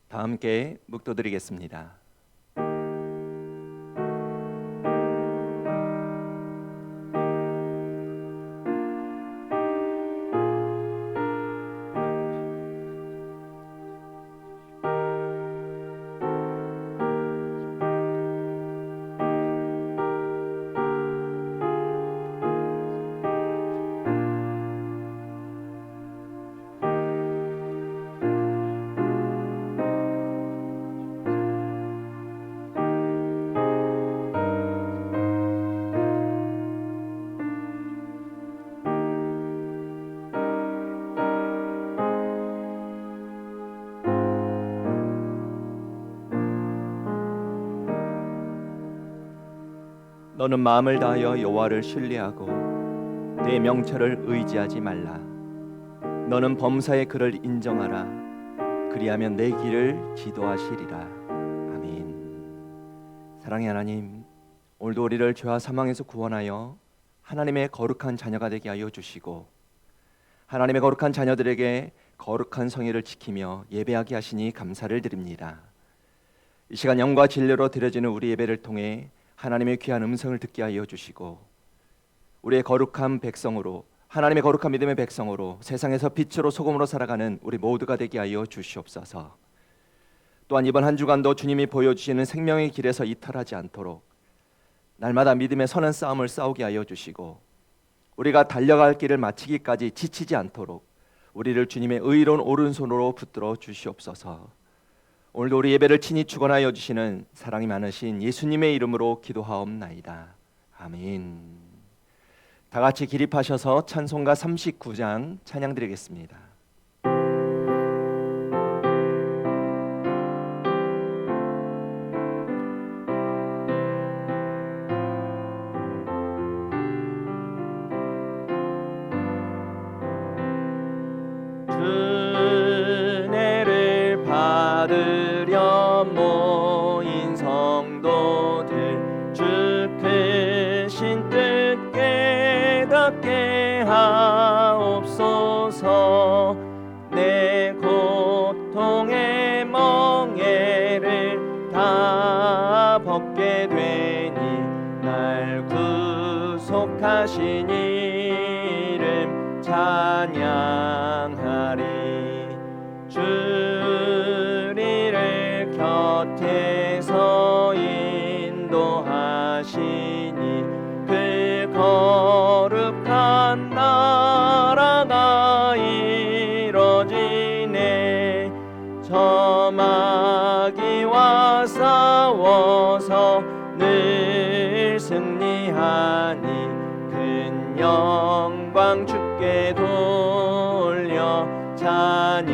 다 함께 묵도드리겠습니다. 너는 마음을 다하여 여호와를 신뢰하고 내 명철을 의지하지 말라. 너는 범사의 그를 인정하라. 그리하면 내 길을 지도하시리라. 아멘. 사랑의 하나님, 오늘도 우리를 죄와 사망에서 구원하여 하나님의 거룩한 자녀가 되게 하여 주시고 하나님의 거룩한 자녀들에게 거룩한 성회를 지키며 예배하게 하시니 감사를 드립니다. 이 시간 영과 진리로 드려지는 우리 예배를 통해 하나님의 귀한 음성을 듣게 하여 주시고 우리의 거룩한 백성으로, 하나님의 거룩한 믿음의 백성으로 세상에서 빛으로 소금으로 살아가는 우리 모두가 되게 하여 주시옵소서. 또한 이번 한 주간도 주님이 보여주시는 생명의 길에서 이탈하지 않도록 날마다 믿음의 선한 싸움을 싸우게 하여 주시고 우리가 달려갈 길을 마치기까지 지치지 않도록 우리를 주님의 의로운 오른손으로 붙들어 주시옵소서. 오늘도 우리 예배를 친히 주관하여 주시는 사랑이 많으신 예수님의 이름으로 기도하옵나이다. 아멘. 다 같이 기립하셔서 찬송가 39장 찬양 드리겠습니다. 은혜를 받으려 모인 성도들 주 크신 뜻 깨닫게 하옵소서. 내 고통의 멍에를 다 벗게 되니 날 구속하신 이름 찬양하리. 주리를 곁에서 인도하시니 그 거룩한 나라가 이뤄지네. 저 마귀와 싸워서 늘 승리하니 큰 영광 주께 돌려 찬양하리.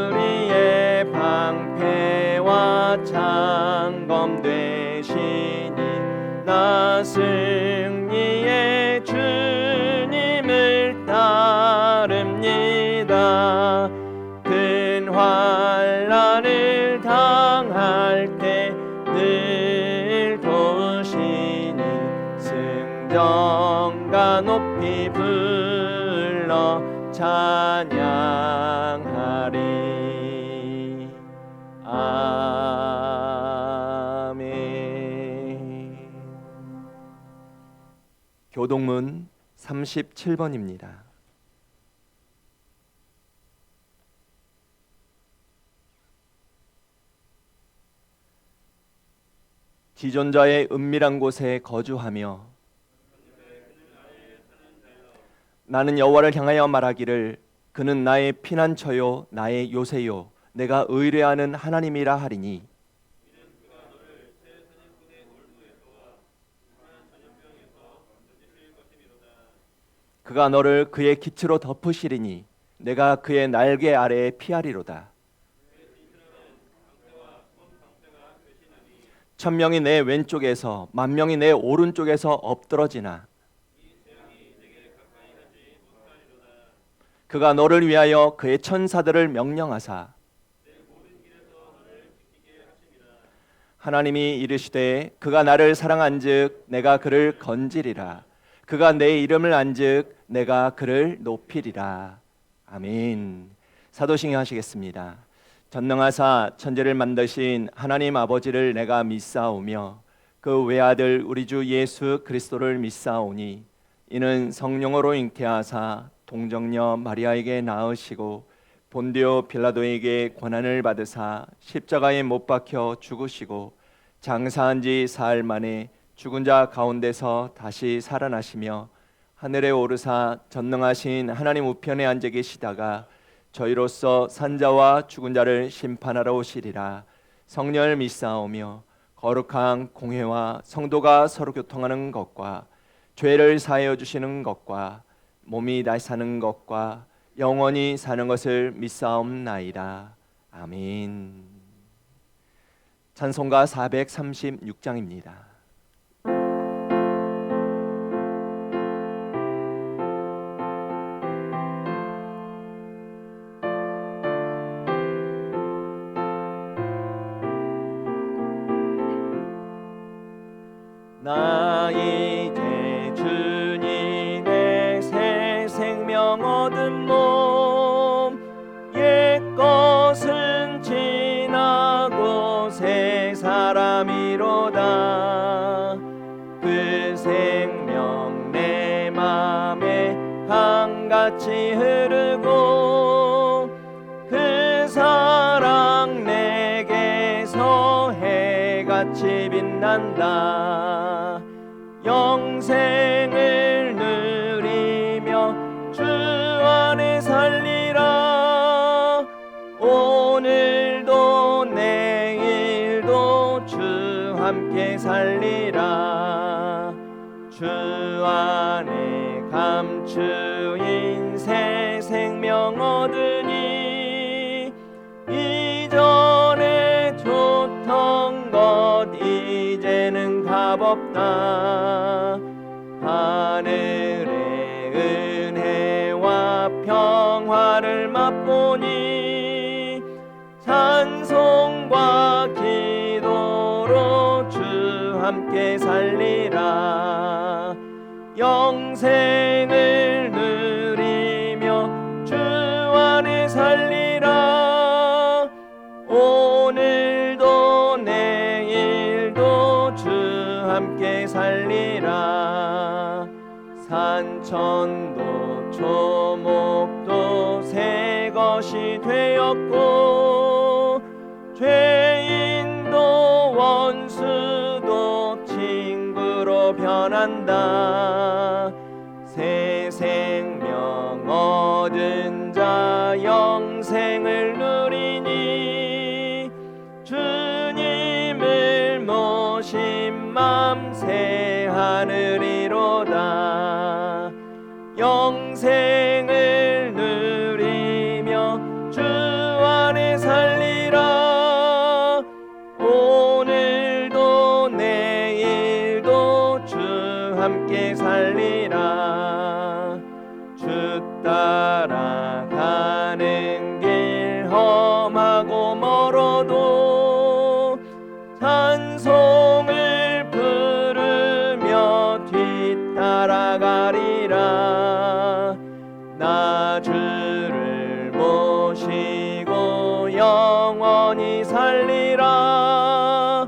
주리의 방패와 창검 되시니 나 승리의 주님을 따릅니다. 큰 환난을 당할 때 늘 도우시니 승정과 높이 불러 찬양하리. 아멘. 교동문 37번입니다. 지존자의 은밀한 곳에 거주하며 나는 여호와를 향하여 말하기를 그는 나의 피난처요 나의 요새요 내가 의뢰하는 하나님이라 하리니. 그가 너를 그의 깃으로 덮으시리니 내가 그의 날개 아래에 피하리로다. 천명이 내 왼쪽에서 만명이 내 오른쪽에서 엎드러지나 그가 너를 위하여 그의 천사들을 명령하사 하나님이 이르시되 그가 나를 사랑한즉 내가 그를 건지리라. 그가 내 이름을 안즉 내가 그를 높이리라. 아멘. 사도신경 하시겠습니다. 전능하사 천지를 만드신 하나님 아버지를 내가 믿사오며 그 외아들 우리 주 예수 그리스도를 믿사오니 이는 성령으로 잉태하사 동정녀 마리아에게 낳으시고 본디오 빌라도에게 고난을 받으사 십자가에 못 박혀 죽으시고 장사한 지 사흘 만에 죽은 자 가운데서 다시 살아나시며 하늘에 오르사 전능하신 하나님 우편에 앉아 계시다가 저희로서 산자와 죽은 자를 심판하러 오시리라. 성령을 믿사오며 거룩한 공회와 성도가 서로 교통하는 것과 죄를 사하여 주시는 것과 몸이 다시 사는 것과 영원히 사는 것을 믿사옵나이다. 아멘. 찬송가 436장입니다. 나 이제 주님의 새 생명 얻은 몸 옛 것은 지나고 새 사람이로다. 그 생명 내 맘에 강같이 흐르고 그 사랑 내게서 해같이 빛난다. 영생을 누리며 주 안에 살리라. 오늘도 내일도 주 함께 살리라. 주 안에 감추인 새 생명 얻으니 이전에 좋던 것 이제는 값없다. 하늘의 은혜와 평화를 맛보니 찬송과 기도로 주 함께 살리라. 영생을 누리며 주 안에 살리라. 오늘도 내일도 주 함께 살리라. 산천도 초목도 새 것이 되었고 죄인도 원수도 친구로 변한다. 새 생명 얻은 자 영생을 누리니 주님을 모신 맘 새 하늘이로다. 영생을 누리며 주 안에 살리라. 오늘도 내일도 주 함께 살리라. 주 따라가는 길 험하고 멀어도 찬송을 부르며 뒤따라가리라. 나 주를 모시고 영원히 살리라.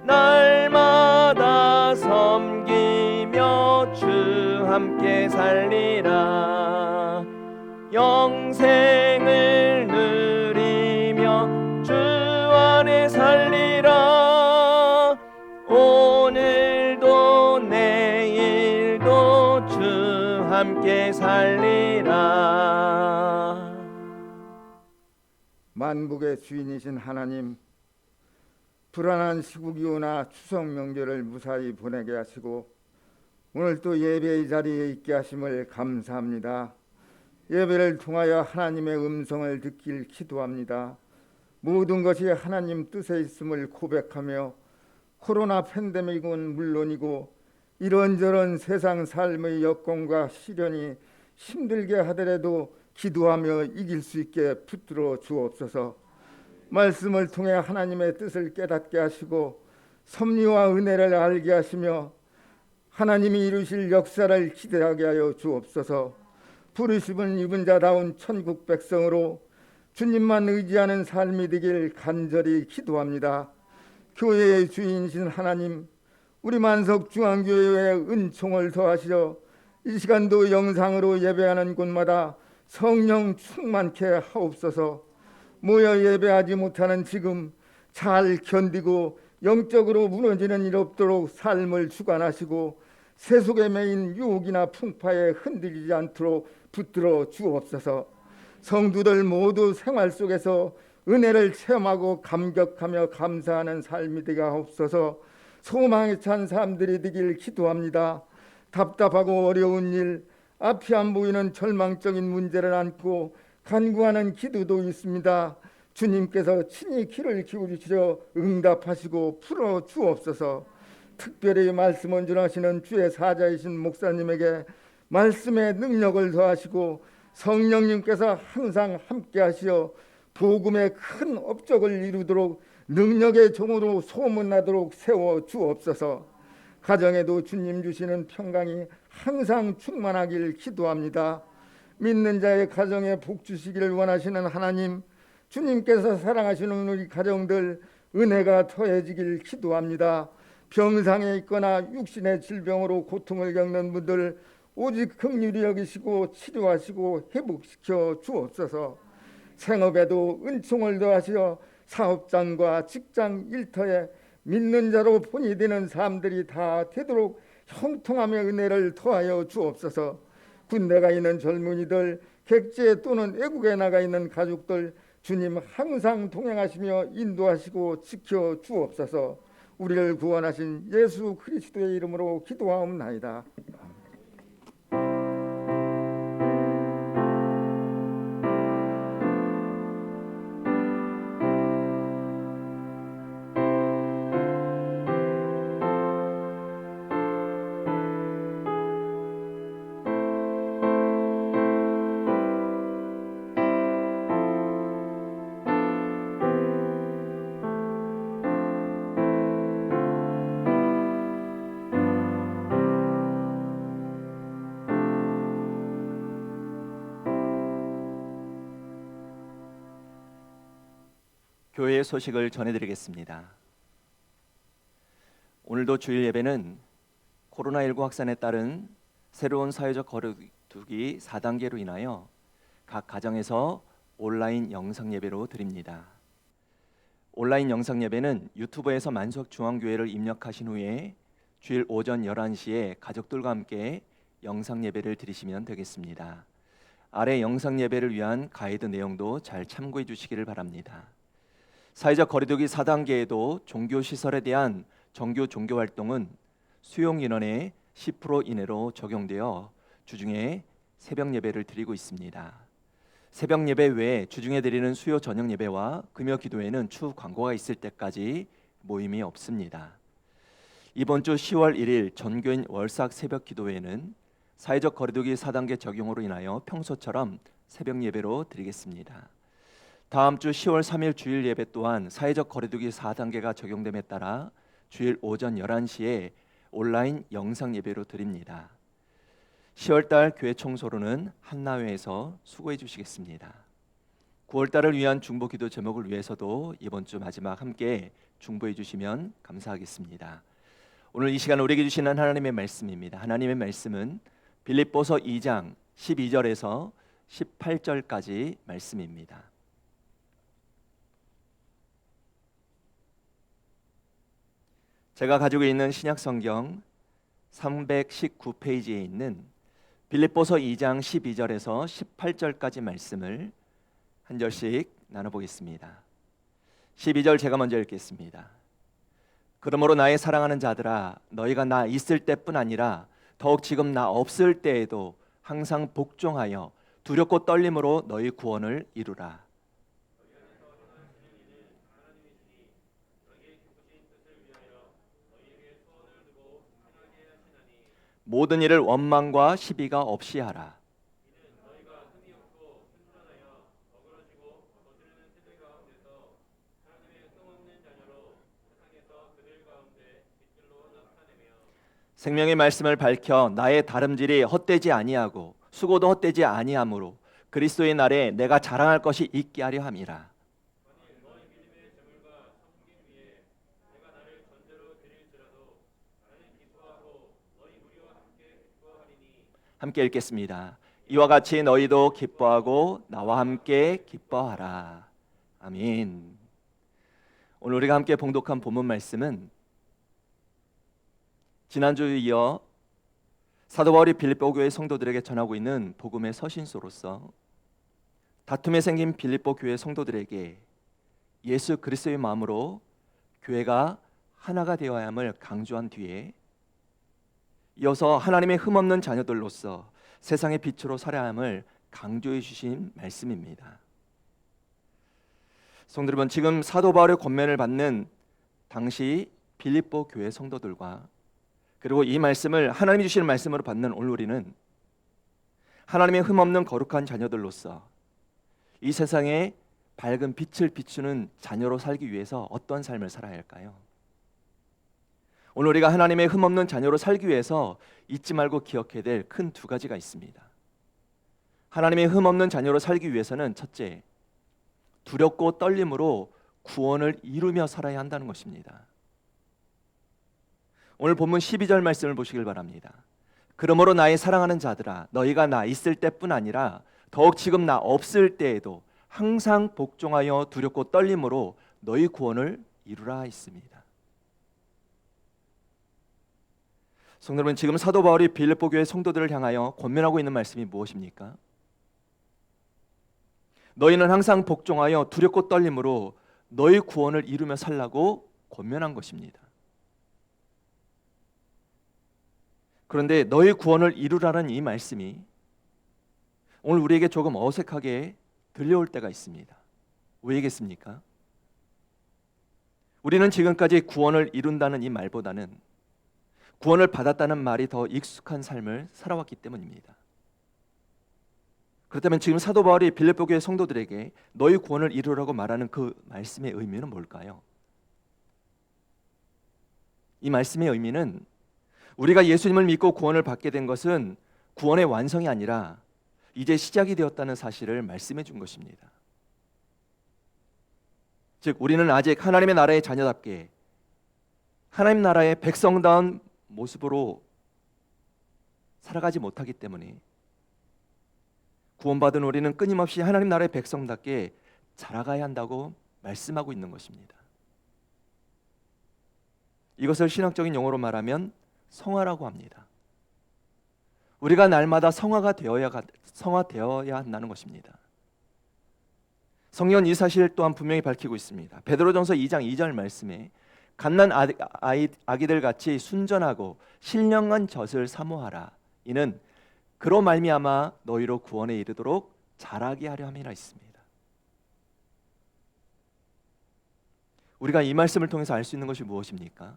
날마다 섬기며 주 함께 살리라. 영생을 누리며 주 안에 살리라. 오늘도 내일도 주 함께 살리라. 만국의 주인이신 하나님, 불안한 시국이 오나 추석 명절을 무사히 보내게 하시고 오늘 또 예배의 자리에 있게 하심을 감사합니다. 예배를 통하여 하나님의 음성을 듣길 기도합니다. 모든 것이 하나님 뜻에 있음을 고백하며 코로나 팬데믹은 물론이고 이런저런 세상 삶의 여건과 시련이 힘들게 하더라도 기도하며 이길 수 있게 붙들어 주옵소서. 말씀을 통해 하나님의 뜻을 깨닫게 하시고 섭리와 은혜를 알게 하시며 하나님이 이루실 역사를 기대하게 하여 주옵소서. 부르심을 입은 자다운 천국 백성으로 주님만 의지하는 삶이 되길 간절히 기도합니다. 교회의 주인이신 하나님, 우리 만석중앙교회에 은총을 더하시어 이 시간도 영상으로 예배하는 곳마다 성령 충만케 하옵소서. 모여 예배하지 못하는 지금 잘 견디고 영적으로 무너지는 일 없도록 삶을 주관하시고 세속에 매인 유혹이나 풍파에 흔들리지 않도록 붙들어 주옵소서. 성도들 모두 생활 속에서 은혜를 체험하고 감격하며 감사하는 삶이 되게 하옵소서. 소망에 찬 사람들이 되길 기도합니다. 답답하고 어려운 일, 앞이 안 보이는 절망적인 문제를 안고 간구하는 기도도 있습니다. 주님께서 친히 귀를 기울이시려 응답하시고 풀어 주옵소서. 특별히 말씀을 전하시는 주의 사자이신 목사님에게 말씀의 능력을 더하시고 성령님께서 항상 함께 하시어 복음의 큰 업적을 이루도록 능력의 종으로 소문나도록 세워 주옵소서. 가정에도 주님 주시는 평강이 항상 충만하길 기도합니다. 믿는 자의 가정에 복 주시기를 원하시는 하나님, 주님께서 사랑하시는 우리 가정들 은혜가 더해지길 기도합니다. 병상에 있거나 육신의 질병으로 고통을 겪는 분들 오직 긍휼히 여기시고 치료하시고 회복시켜 주옵소서. 생업에도 은총을 더하시어 사업장과 직장 일터에 믿는 자로 본이 되는 사람들이 다 되도록 형통함의 은혜를 더하여 주옵소서. 군대가 있는 젊은이들, 객지에 또는 애국에 나가 있는 가족들 주님 항상 동행하시며 인도하시고 지켜 주옵소서. 우리를 구원하신 예수 그리스도의 이름으로 기도하옵나이다. 교회의 소식을 전해드리겠습니다. 오늘도 주일 예배는 코로나19 확산에 따른 새로운 사회적 거리두기 4단계로 인하여 각 가정에서 온라인 영상 예배로 드립니다. 온라인 영상 예배는 유튜브에서 만석중앙교회를 입력하신 후에 주일 오전 11시에 가족들과 함께 영상 예배를 드리시면 되겠습니다. 아래 영상 예배를 위한 가이드 내용도 잘 참고해 주시기를 바랍니다. 사회적 거리두기 4단계에도 종교시설에 대한 정규 종교활동은 수용 인원의 10% 이내로 적용되어 주중에 새벽 예배를 드리고 있습니다. 새벽 예배 외에 주중에 드리는 수요 저녁 예배와 금요 기도회는 추후 광고가 있을 때까지 모임이 없습니다. 이번 주 10월 1일 전교인 월삭 새벽 기도회는 사회적 거리두기 4단계 적용으로 인하여 평소처럼 새벽 예배로 드리겠습니다. 다음 주 10월 3일 주일 예배 또한 사회적 거리두기 4단계가 적용됨에 따라 주일 오전 11시에 온라인 영상 예배로 드립니다. 10월달 교회 청소로는 한나회에서 수고해 주시겠습니다. 9월달을 위한 중보 기도 제목을 위해서도 이번 주 마지막 함께 중보해 주시면 감사하겠습니다. 오늘 이 시간 우리에게 주시는 하나님의 말씀입니다. 하나님의 말씀은 빌립보서 2장 12절에서 18절까지 말씀입니다. 제가 가지고 있는 신약성경 319페이지에 있는 빌립보서 2장 12절에서 18절까지 말씀을 한 절씩 나눠보겠습니다. 12절 제가 먼저 읽겠습니다. 그러므로 나의 사랑하는 자들아, 너희가 나 있을 때뿐 아니라 더욱 지금 나 없을 때에도 항상 복종하여 두렵고 떨림으로 너희 구원을 이루라. 모든 일을 원망과 시비가 없이 하라. 생명의 말씀을 밝혀 나의 다름질이 헛되지 아니하고 수고도 헛되지 아니하므로 그리스도의 날에 내가 자랑할 것이 있게 하려 함이라. 함께 읽겠습니다. 이와 같이 너희도 기뻐하고 나와 함께 기뻐하라. 아멘. 오늘 우리가 함께 봉독한 본문 말씀은 지난주에 이어 사도 바울이 빌립보 교회 성도들에게 전하고 있는 복음의 서신서로서 다툼에 생긴 빌립보 교회 성도들에게 예수 그리스도의 마음으로 교회가 하나가 되어야 함을 강조한 뒤에 이어서 하나님의 흠없는 자녀들로서 세상의 빛으로 살아야 함을 강조해 주신 말씀입니다. 성도 여러분, 지금 사도 바울의 권면을 받는 당시 빌립보 교회 성도들과 그리고 이 말씀을 하나님이 주시는 말씀으로 받는 오늘 우리는 하나님의 흠없는 거룩한 자녀들로서 이 세상에 밝은 빛을 비추는 자녀로 살기 위해서 어떤 삶을 살아야 할까요? 오늘 우리가 하나님의 흠없는 자녀로 살기 위해서 잊지 말고 기억해야 될 큰 두 가지가 있습니다. 하나님의 흠없는 자녀로 살기 위해서는 첫째, 두렵고 떨림으로 구원을 이루며 살아야 한다는 것입니다. 오늘 본문 12절 말씀을 보시길 바랍니다. 그러므로 나의 사랑하는 자들아, 너희가 나 있을 때뿐 아니라 더욱 지금 나 없을 때에도 항상 복종하여 두렵고 떨림으로 너희 구원을 이루라 했습니다. 성도 여러분, 지금 사도 바울이 빌립보 교회 성도들을 향하여 권면하고 있는 말씀이 무엇입니까? 너희는 항상 복종하여 두렵고 떨림으로 너희 구원을 이루며 살라고 권면한 것입니다. 그런데 너희 구원을 이루라는 이 말씀이 오늘 우리에게 조금 어색하게 들려올 때가 있습니다. 왜겠습니까? 우리는 지금까지 구원을 이룬다는 이 말보다는 구원을 받았다는 말이 더 익숙한 삶을 살아왔기 때문입니다. 그렇다면 지금 사도 바울이 빌립보 교회 성도들에게 너희 구원을 이루라고 말하는 그 말씀의 의미는 뭘까요? 이 말씀의 의미는 우리가 예수님을 믿고 구원을 받게 된 것은 구원의 완성이 아니라 이제 시작이 되었다는 사실을 말씀해 준 것입니다. 즉 우리는 아직 하나님의 나라의 자녀답게 하나님 나라의 백성다운 모습으로 살아가지 못하기 때문에 구원받은 우리는 끊임없이 하나님 나라의 백성답게 자라가야 한다고 말씀하고 있는 것입니다. 이것을 신학적인 용어로 말하면 성화라고 합니다. 우리가 날마다 성화되어야 한다는 것입니다. 성경은 이 사실 또한 분명히 밝히고 있습니다. 베드로전서 2장 2절 말씀에 갓난 아기들 같이 순전하고 신령한 젖을 사모하라. 이는 그로 말미암아 너희로 구원에 이르도록 자라게 하려 함이라 있습니다. 우리가 이 말씀을 통해서 알 수 있는 것이 무엇입니까?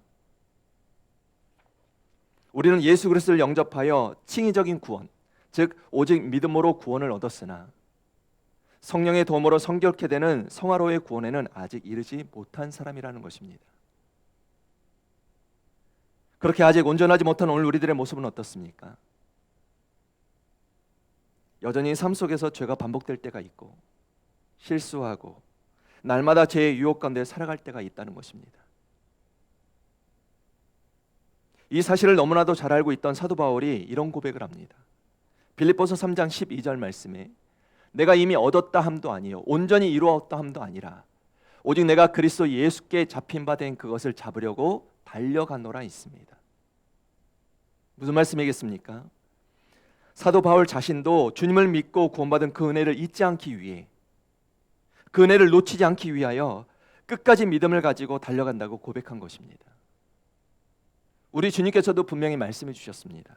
우리는 예수 그리스도를 영접하여 칭의적인 구원, 즉 오직 믿음으로 구원을 얻었으나 성령의 도움으로 성결케 되는 성화로의 구원에는 아직 이르지 못한 사람이라는 것입니다. 그렇게 아직 온전하지 못한 오늘 우리들의 모습은 어떻습니까? 여전히 삶 속에서 죄가 반복될 때가 있고 실수하고 날마다 죄의 유혹 가운데 살아갈 때가 있다는 것입니다. 이 사실을 너무나도 잘 알고 있던 사도 바울이 이런 고백을 합니다. 빌립보서 3장 12절 말씀에 내가 이미 얻었다 함도 아니요 온전히 이루었다 함도 아니라 오직 내가 그리스도 예수께 잡힌 바 된 그것을 잡으려고 달려가노라 있습니다. 무슨 말씀이겠습니까? 사도 바울 자신도 주님을 믿고 구원받은 그 은혜를 잊지 않기 위해 그 은혜를 놓치지 않기 위하여 끝까지 믿음을 가지고 달려간다고 고백한 것입니다. 우리 주님께서도 분명히 말씀해 주셨습니다.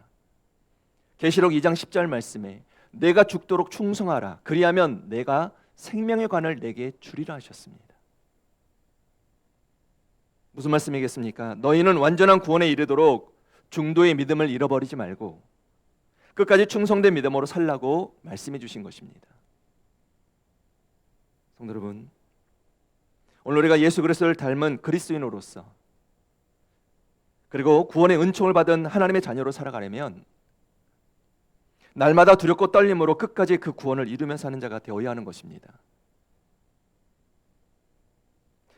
계시록 2장 10절 말씀에 내가 죽도록 충성하라 그리하면 내가 생명의 관을 내게 주리라 하셨습니다. 무슨 말씀이겠습니까? 너희는 완전한 구원에 이르도록 중도의 믿음을 잃어버리지 말고 끝까지 충성된 믿음으로 살라고 말씀해 주신 것입니다. 성도 여러분, 오늘 우리가 예수 그리스도를 닮은 그리스도인으로서 그리고 구원의 은총을 받은 하나님의 자녀로 살아가려면 날마다 두렵고 떨림으로 끝까지 그 구원을 이루며 사는 자가 되어야 하는 것입니다.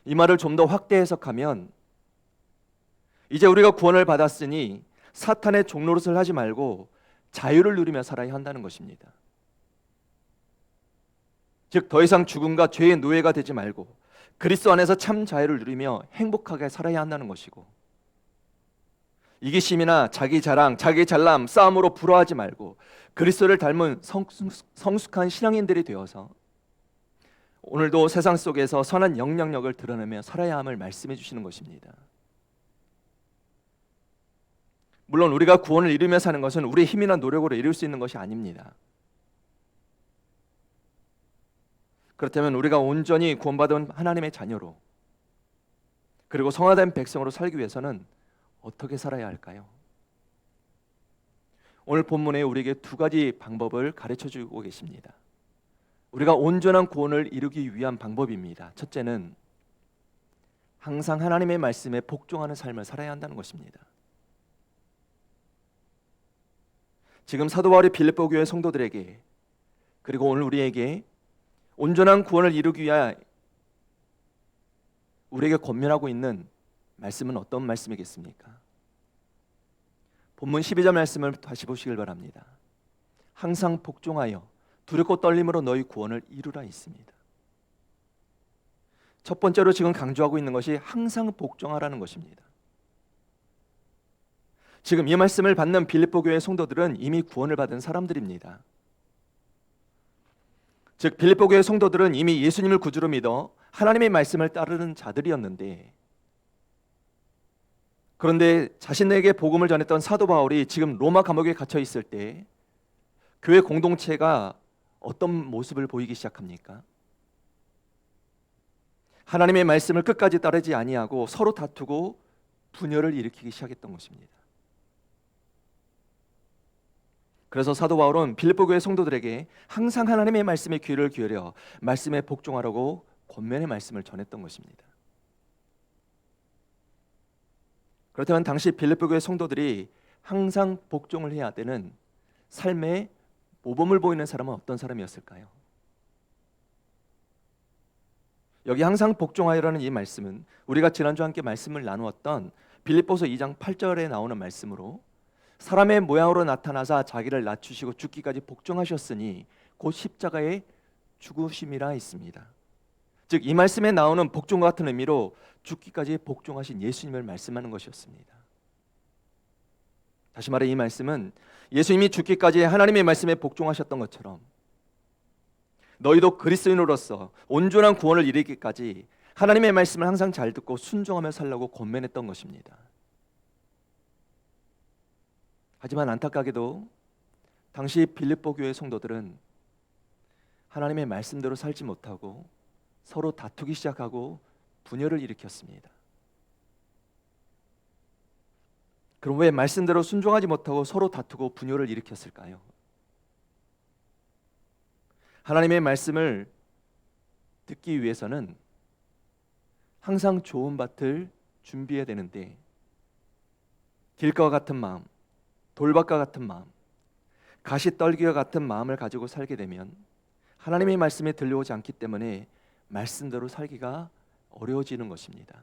이 말을 좀 더 확대 해석하면 이제 우리가 구원을 받았으니 사탄의 종노릇을 하지 말고 자유를 누리며 살아야 한다는 것입니다. 즉 더 이상 죽음과 죄의 노예가 되지 말고 그리스도 안에서 참 자유를 누리며 행복하게 살아야 한다는 것이고, 이기심이나 자기 자랑, 자기 잘남, 싸움으로 부러워하지 말고 그리스도를 닮은 성숙한 신앙인들이 되어서 오늘도 세상 속에서 선한 영향력을 드러내며 살아야 함을 말씀해 주시는 것입니다. 물론 우리가 구원을 이루며 사는 것은 우리의 힘이나 노력으로 이룰 수 있는 것이 아닙니다. 그렇다면 우리가 온전히 구원받은 하나님의 자녀로, 그리고 성화된 백성으로 살기 위해서는 어떻게 살아야 할까요? 오늘 본문에 우리에게 두 가지 방법을 가르쳐 주고 계십니다. 우리가 온전한 구원을 이루기 위한 방법입니다. 첫째는 항상 하나님의 말씀에 복종하는 삶을 살아야 한다는 것입니다. 지금 사도 바울이 빌립보 교회 성도들에게, 그리고 오늘 우리에게 온전한 구원을 이루기 위해 우리에게 권면하고 있는 말씀은 어떤 말씀이겠습니까? 본문 12절 말씀을 다시 보시길 바랍니다. 항상 복종하여 두렵고 떨림으로 너희 구원을 이루라 있습니다. 첫 번째로 지금 강조하고 있는 것이 항상 복종하라는 것입니다. 지금 이 말씀을 받는 빌립보 교회 성도들은 이미 구원을 받은 사람들입니다. 즉 빌립보 교회 성도들은 이미 예수님을 구주로 믿어 하나님의 말씀을 따르는 자들이었는데, 그런데 자신에게 복음을 전했던 사도 바울이 지금 로마 감옥에 갇혀 있을 때 교회 공동체가 어떤 모습을 보이기 시작합니까? 하나님의 말씀을 끝까지 따르지 아니하고 서로 다투고 분열을 일으키기 시작했던 것입니다. 그래서 사도 바울은 빌립보 교회 성도들에게 항상 하나님의 말씀에 귀를 기울여 말씀에 복종하라고 권면의 말씀을 전했던 것입니다. 그렇다면 당시 빌립보 교회 성도들이 항상 복종을 해야 되는 삶의 모범을 보이는 사람은 어떤 사람이었을까요? 여기 항상 복종하여라는 이 말씀은 우리가 지난주와 함께 말씀을 나누었던 빌립보서 2장 8절에 나오는 말씀으로, 사람의 모양으로 나타나사 자기를 낮추시고 죽기까지 복종하셨으니 곧 십자가의 죽으심이라 있습니다. 즉 이 말씀에 나오는 복종과 같은 의미로 죽기까지 복종하신 예수님을 말씀하는 것이었습니다. 다시 말해 이 말씀은 예수님이 죽기까지 하나님의 말씀에 복종하셨던 것처럼 너희도 그리스도인으로서 온전한 구원을 이루기까지 하나님의 말씀을 항상 잘 듣고 순종하며 살라고 권면했던 것입니다. 하지만 안타깝게도 당시 빌립보 교회 성도들은 하나님의 말씀대로 살지 못하고 서로 다투기 시작하고 분열을 일으켰습니다. 그럼 왜 말씀대로 순종하지 못하고 서로 다투고 분열을 일으켰을까요? 하나님의 말씀을 듣기 위해서는 항상 좋은 밭을 준비해야 되는데, 길과 같은 마음, 돌밭과 같은 마음, 가시떨기와 같은 마음을 가지고 살게 되면 하나님의 말씀에 들려오지 않기 때문에 말씀대로 살기가 어려워지는 것입니다.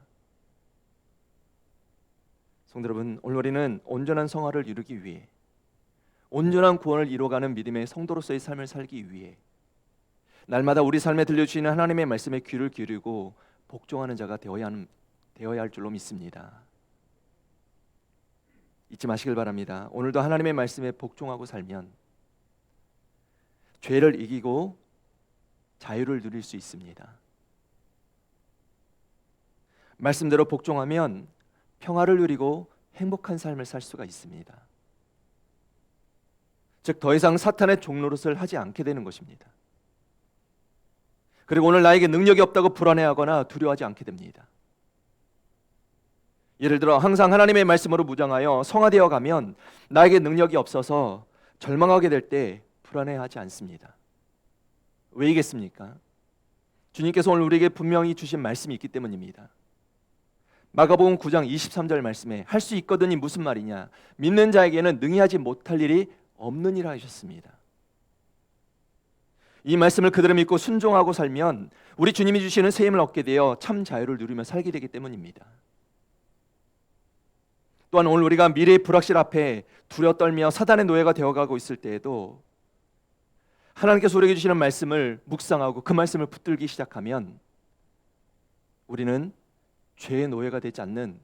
성도 여러분, 오늘 우리는 온전한 성화를 이루기 위해, 온전한 구원을 이루어가는 믿음의 성도로서의 삶을 살기 위해 날마다 우리 삶에 들려주시는 하나님의 말씀에 귀를 기울이고 복종하는 자가 되어야 할 줄로 믿습니다. 잊지 마시길 바랍니다. 오늘도 하나님의 말씀에 복종하고 살면 죄를 이기고 자유를 누릴 수 있습니다. 말씀대로 복종하면 평화를 누리고 행복한 삶을 살 수가 있습니다. 즉 더 이상 사탄의 종노릇을 하지 않게 되는 것입니다. 그리고 오늘 나에게 능력이 없다고 불안해하거나 두려워하지 않게 됩니다. 예를 들어 항상 하나님의 말씀으로 무장하여 성화되어 가면 나에게 능력이 없어서 절망하게 될 때 불안해하지 않습니다. 왜이겠습니까? 주님께서 오늘 우리에게 분명히 주신 말씀이 있기 때문입니다. 마가복음 9장 23절 말씀에 할 수 있거든이 무슨 말이냐? 믿는 자에게는 능히 하지 못할 일이 없느니라 하셨습니다. 이 말씀을 그대로 믿고 순종하고 살면 우리 주님이 주시는 새 힘을 얻게 되어 참 자유를 누리며 살게 되기 때문입니다. 또한 오늘 우리가 미래의 불확실 앞에 두려워 떨며 사단의 노예가 되어가고 있을 때에도 하나님께서 우리에게 주시는 말씀을 묵상하고 그 말씀을 붙들기 시작하면 우리는 죄의 노예가 되지 않는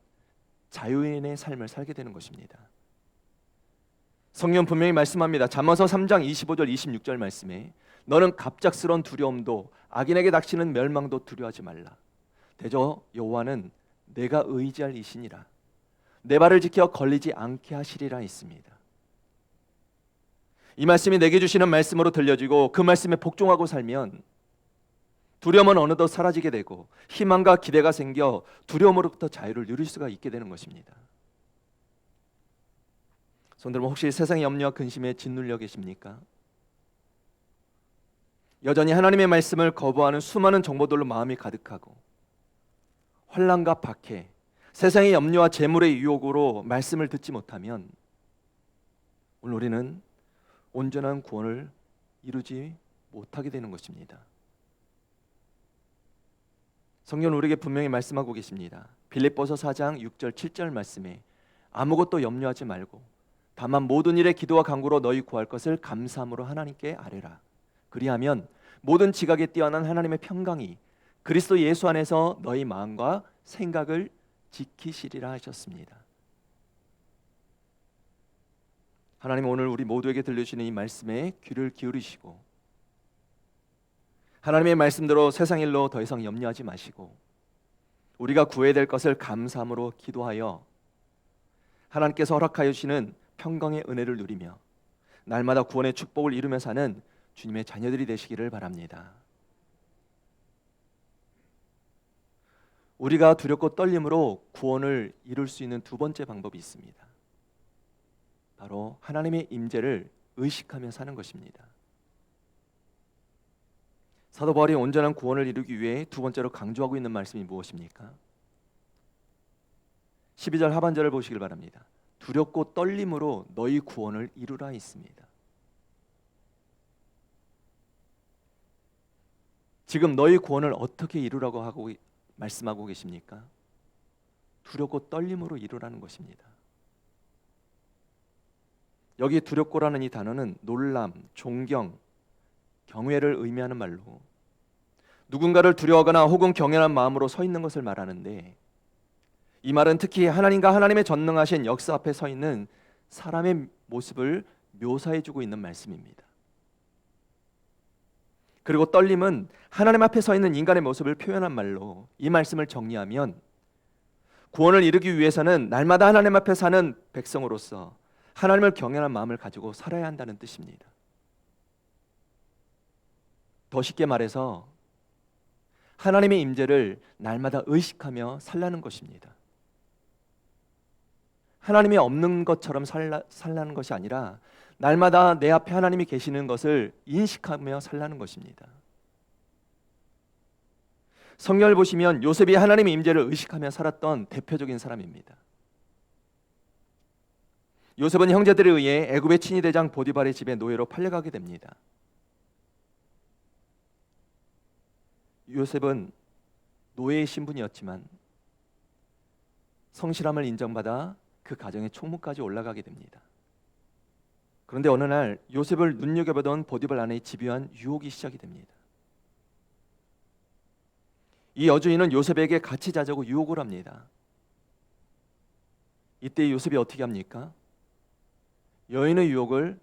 자유인의 삶을 살게 되는 것입니다. 성경 분명히 말씀합니다. 잠언서 3장 25절 26절 말씀에 너는 갑작스러운 두려움도 악인에게 닥치는 멸망도 두려워하지 말라. 대저 여호와는 내가 의지할 이시니라. 내 발을 지켜 걸리지 않게 하시리라 있습니다. 이 말씀이 내게 주시는 말씀으로 들려지고 그 말씀에 복종하고 살면 두려움은 어느덧 사라지게 되고 희망과 기대가 생겨 두려움으로부터 자유를 누릴 수가 있게 되는 것입니다. 성도님, 혹시 세상의 염려와 근심에 짓눌려 계십니까? 여전히 하나님의 말씀을 거부하는 수많은 정보들로 마음이 가득하고 환난과 박해, 세상의 염려와 재물의 유혹으로 말씀을 듣지 못하면 오늘 우리는 온전한 구원을 이루지 못하게 되는 것입니다. 성경은 우리에게 분명히 말씀하고 계십니다. 빌립보서 4장 6절 7절 말씀에 아무것도 염려하지 말고 다만 모든 일에 기도와 간구로 너희 구할 것을 감사함으로 하나님께 아뢰라. 그리하면 모든 지각에 뛰어난 하나님의 평강이 그리스도 예수 안에서 너희 마음과 생각을 지키시리라 하셨습니다. 하나님, 오늘 우리 모두에게 들려주시는 이 말씀에 귀를 기울이시고 하나님의 말씀대로 세상 일로 더 이상 염려하지 마시고 우리가 구해야 될 것을 감사함으로 기도하여 하나님께서 허락하여 주시는 평강의 은혜를 누리며 날마다 구원의 축복을 이루며 사는 주님의 자녀들이 되시기를 바랍니다. 우리가 두렵고 떨림으로 구원을 이룰 수 있는 두 번째 방법이 있습니다. 바로 하나님의 임재를 의식하며 사는 것입니다. 사도 바울이 온전한 구원을 이루기 위해 두 번째로 강조하고 있는 말씀이 무엇입니까? 12절 하반절을 보시길 바랍니다. 두렵고 떨림으로 너희 구원을 이루라 있습니다. 지금 너희 구원을 어떻게 이루라고 하고 말씀하고 계십니까? 두렵고 떨림으로 이루라는 것입니다. 여기 두렵고라는 이 단어는 놀람, 존경, 경외를 의미하는 말로 누군가를 두려워하거나 혹은 경외한 마음으로 서 있는 것을 말하는데 이 말은 특히 하나님과 하나님의 전능하신 역사 앞에 서 있는 사람의 모습을 묘사해주고 있는 말씀입니다. 그리고 떨림은 하나님 앞에 서 있는 인간의 모습을 표현한 말로 이 말씀을 정리하면 구원을 이루기 위해서는 날마다 하나님 앞에 사는 백성으로서 하나님을 경외하는 마음을 가지고 살아야 한다는 뜻입니다. 더 쉽게 말해서 하나님의 임재를 날마다 의식하며 살라는 것입니다. 하나님이 없는 것처럼 살라는 것이 아니라 날마다 내 앞에 하나님이 계시는 것을 인식하며 살라는 것입니다. 성경을 보시면 요셉이 하나님의 임재를 의식하며 살았던 대표적인 사람입니다. 요셉은 형제들에 의해 애굽의 친위대장 보디발의 집에 노예로 팔려가게 됩니다. 요셉은 노예의 신분이었지만 성실함을 인정받아 그 가정의 총무까지 올라가게 됩니다. 그런데 어느 날 요셉을 눈여겨보던 보디발 아내의 집요한 유혹이 시작이 됩니다. 이 여주인은 요셉에게 같이 자자고 유혹을 합니다. 이때 요셉이 어떻게 합니까? 여인의 유혹을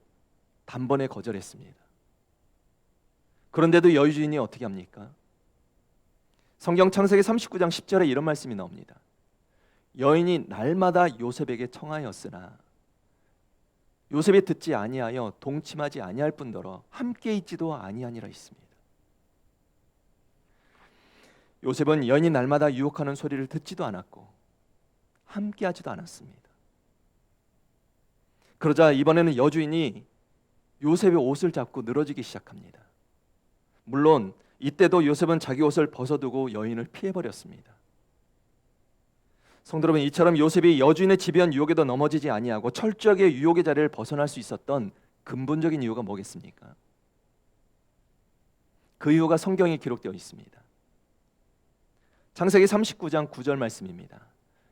단번에 거절했습니다. 그런데도 여주인이 어떻게 합니까? 성경 창세기 39장 10절에 이런 말씀이 나옵니다. 여인이 날마다 요셉에게 청하였으나 요셉이 듣지 아니하여 동침하지 아니할 뿐더러 함께 있지도 아니하니라 있습니다. 요셉은 여인이 날마다 유혹하는 소리를 듣지도 않았고 함께하지도 않았습니다. 그러자 이번에는 여주인이 요셉의 옷을 잡고 늘어지기 시작합니다. 물론 이때도 요셉은 자기 옷을 벗어두고 여인을 피해버렸습니다. 성도 여러분, 이처럼 요셉이 여주인의 집요한 유혹에도 넘어지지 아니하고 철저하게 유혹의 자리를 벗어날 수 있었던 근본적인 이유가 뭐겠습니까? 그 이유가 성경에 기록되어 있습니다. 창세기 39장 9절 말씀입니다.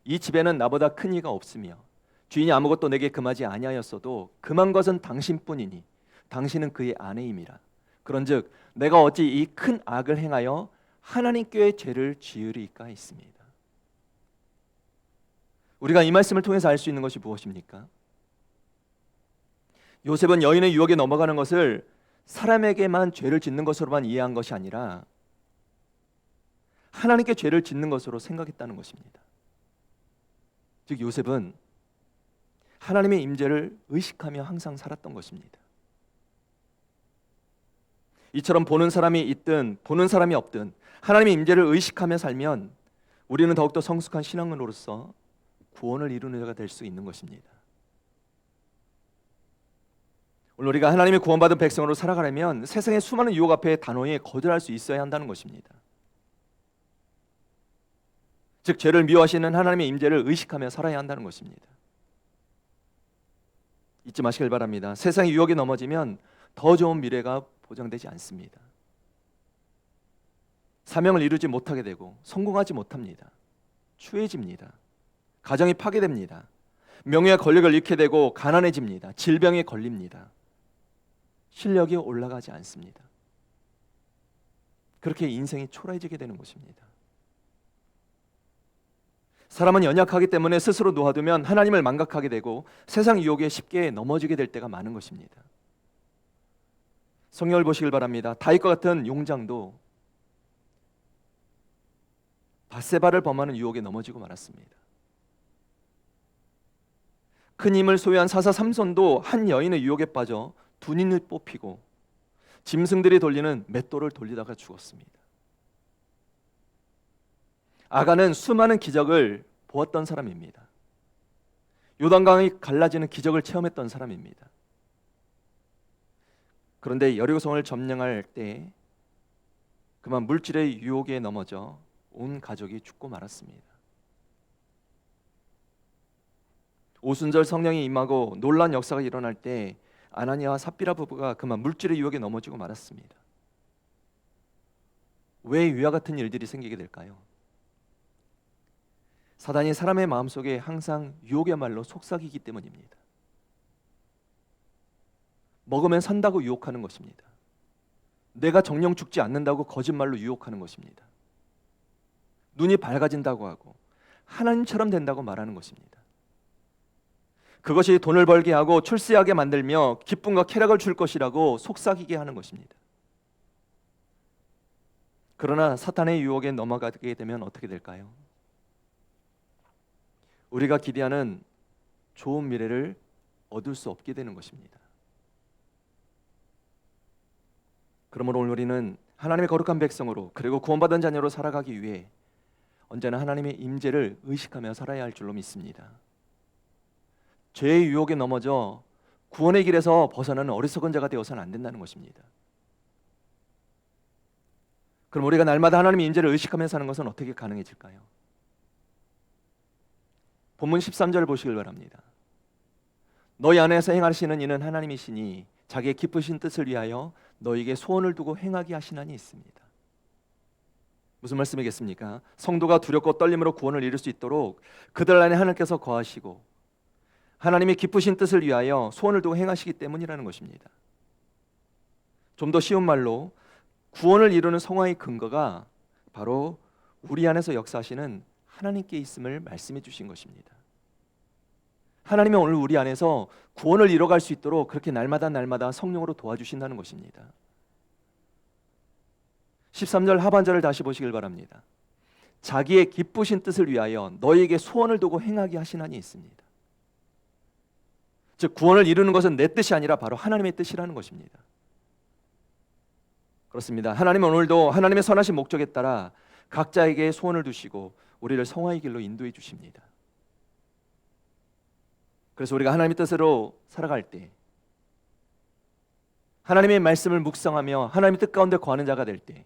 이 집에는 나보다 큰 이가 없으며 주인이 아무것도 내게 금하지 아니하였어도 금한 것은 당신뿐이니 당신은 그의 아내임이라. 그런즉 내가 어찌 이 큰 악을 행하여 하나님께 죄를 지으리까 했습니다. 우리가 이 말씀을 통해서 알 수 있는 것이 무엇입니까? 요셉은 여인의 유혹에 넘어가는 것을 사람에게만 죄를 짓는 것으로만 이해한 것이 아니라 하나님께 죄를 짓는 것으로 생각했다는 것입니다. 즉 요셉은 하나님의 임재를 의식하며 항상 살았던 것입니다. 이처럼 보는 사람이 있든 보는 사람이 없든 하나님의 임재를 의식하며 살면 우리는 더욱더 성숙한 신앙인으로서 구원을 이루는 자가 될 수 있는 것입니다. 오늘 우리가 하나님의 구원받은 백성으로 살아가려면 세상의 수많은 유혹 앞에 단호히 거절할 수 있어야 한다는 것입니다. 즉 죄를 미워하시는 하나님의 임재를 의식하며 살아야 한다는 것입니다. 잊지 마시길 바랍니다. 세상의 유혹에 넘어지면 더 좋은 미래가 보장되지 않습니다. 사명을 이루지 못하게 되고 성공하지 못합니다. 추해집니다. 가정이 파괴됩니다. 명예와 권력을 잃게 되고 가난해집니다. 질병에 걸립니다. 실력이 올라가지 않습니다. 그렇게 인생이 초라해지게 되는 것입니다. 사람은 연약하기 때문에 스스로 놓아두면 하나님을 망각하게 되고 세상 유혹에 쉽게 넘어지게 될 때가 많은 것입니다. 성경을 보시길 바랍니다. 다윗과 같은 용장도 밧세바를 범하는 유혹에 넘어지고 말았습니다. 큰 힘을 소유한 사사 삼손도 한 여인의 유혹에 빠져 두 눈을 뽑히고 짐승들이 돌리는 맷돌을 돌리다가 죽었습니다. 아간은 수많은 기적을 보았던 사람입니다. 요단강이 갈라지는 기적을 체험했던 사람입니다. 그런데 여리고성을 점령할 때 그만 물질의 유혹에 넘어져 온 가족이 죽고 말았습니다. 오순절 성령이 임하고 놀라운 역사가 일어날 때 아나니아와 삽비라 부부가 그만 물질의 유혹에 넘어지고 말았습니다. 왜 이와 같은 일들이 생기게 될까요? 사단이 사람의 마음속에 항상 유혹의 말로 속삭이기 때문입니다. 먹으면 산다고 유혹하는 것입니다. 내가 정령 죽지 않는다고 거짓말로 유혹하는 것입니다. 눈이 밝아진다고 하고 하나님처럼 된다고 말하는 것입니다. 그것이 돈을 벌게 하고 출세하게 만들며 기쁨과 쾌락을 줄 것이라고 속삭이게 하는 것입니다. 그러나 사탄의 유혹에 넘어가게 되면 어떻게 될까요? 우리가 기대하는 좋은 미래를 얻을 수 없게 되는 것입니다. 그러므로 오늘 우리는 하나님의 거룩한 백성으로 그리고 구원받은 자녀로 살아가기 위해 언제나 하나님의 임재를 의식하며 살아야 할 줄로 믿습니다. 죄의 유혹에 넘어져 구원의 길에서 벗어나는 어리석은 자가 되어서는 안 된다는 것입니다. 그럼 우리가 날마다 하나님의 임재를 의식하며 사는 것은 어떻게 가능해질까요? 본문 13절 보시길 바랍니다. 너희 안에서 행하시는 이는 하나님이시니 자기의 기쁘신 뜻을 위하여 너희에게 소원을 두고 행하게 하시나니 있습니다. 무슨 말씀이겠습니까? 성도가 두렵고 떨림으로 구원을 이룰 수 있도록 그들 안에 하나님께서 거하시고 하나님의 기쁘신 뜻을 위하여 소원을 두고 행하시기 때문이라는 것입니다. 좀 더 쉬운 말로 구원을 이루는 성화의 근거가 바로 우리 안에서 역사하시는 하나님께 있음을 말씀해 주신 것입니다. 하나님은 오늘 우리 안에서 구원을 이뤄갈 수 있도록 그렇게 날마다 성령으로 도와주신다는 것입니다. 13절 하반절을 다시 보시길 바랍니다. 자기의 기쁘신 뜻을 위하여 너희에게 소원을 두고 행하게 하시나니 있습니다. 즉 구원을 이루는 것은 내 뜻이 아니라 바로 하나님의 뜻이라는 것입니다. 그렇습니다. 하나님은 오늘도 하나님의 선하신 목적에 따라 각자에게 소원을 두시고 우리를 성화의 길로 인도해 주십니다. 그래서 우리가 하나님의 뜻으로 살아갈 때 하나님의 말씀을 묵상하며 하나님의 뜻 가운데 거하는 자가 될 때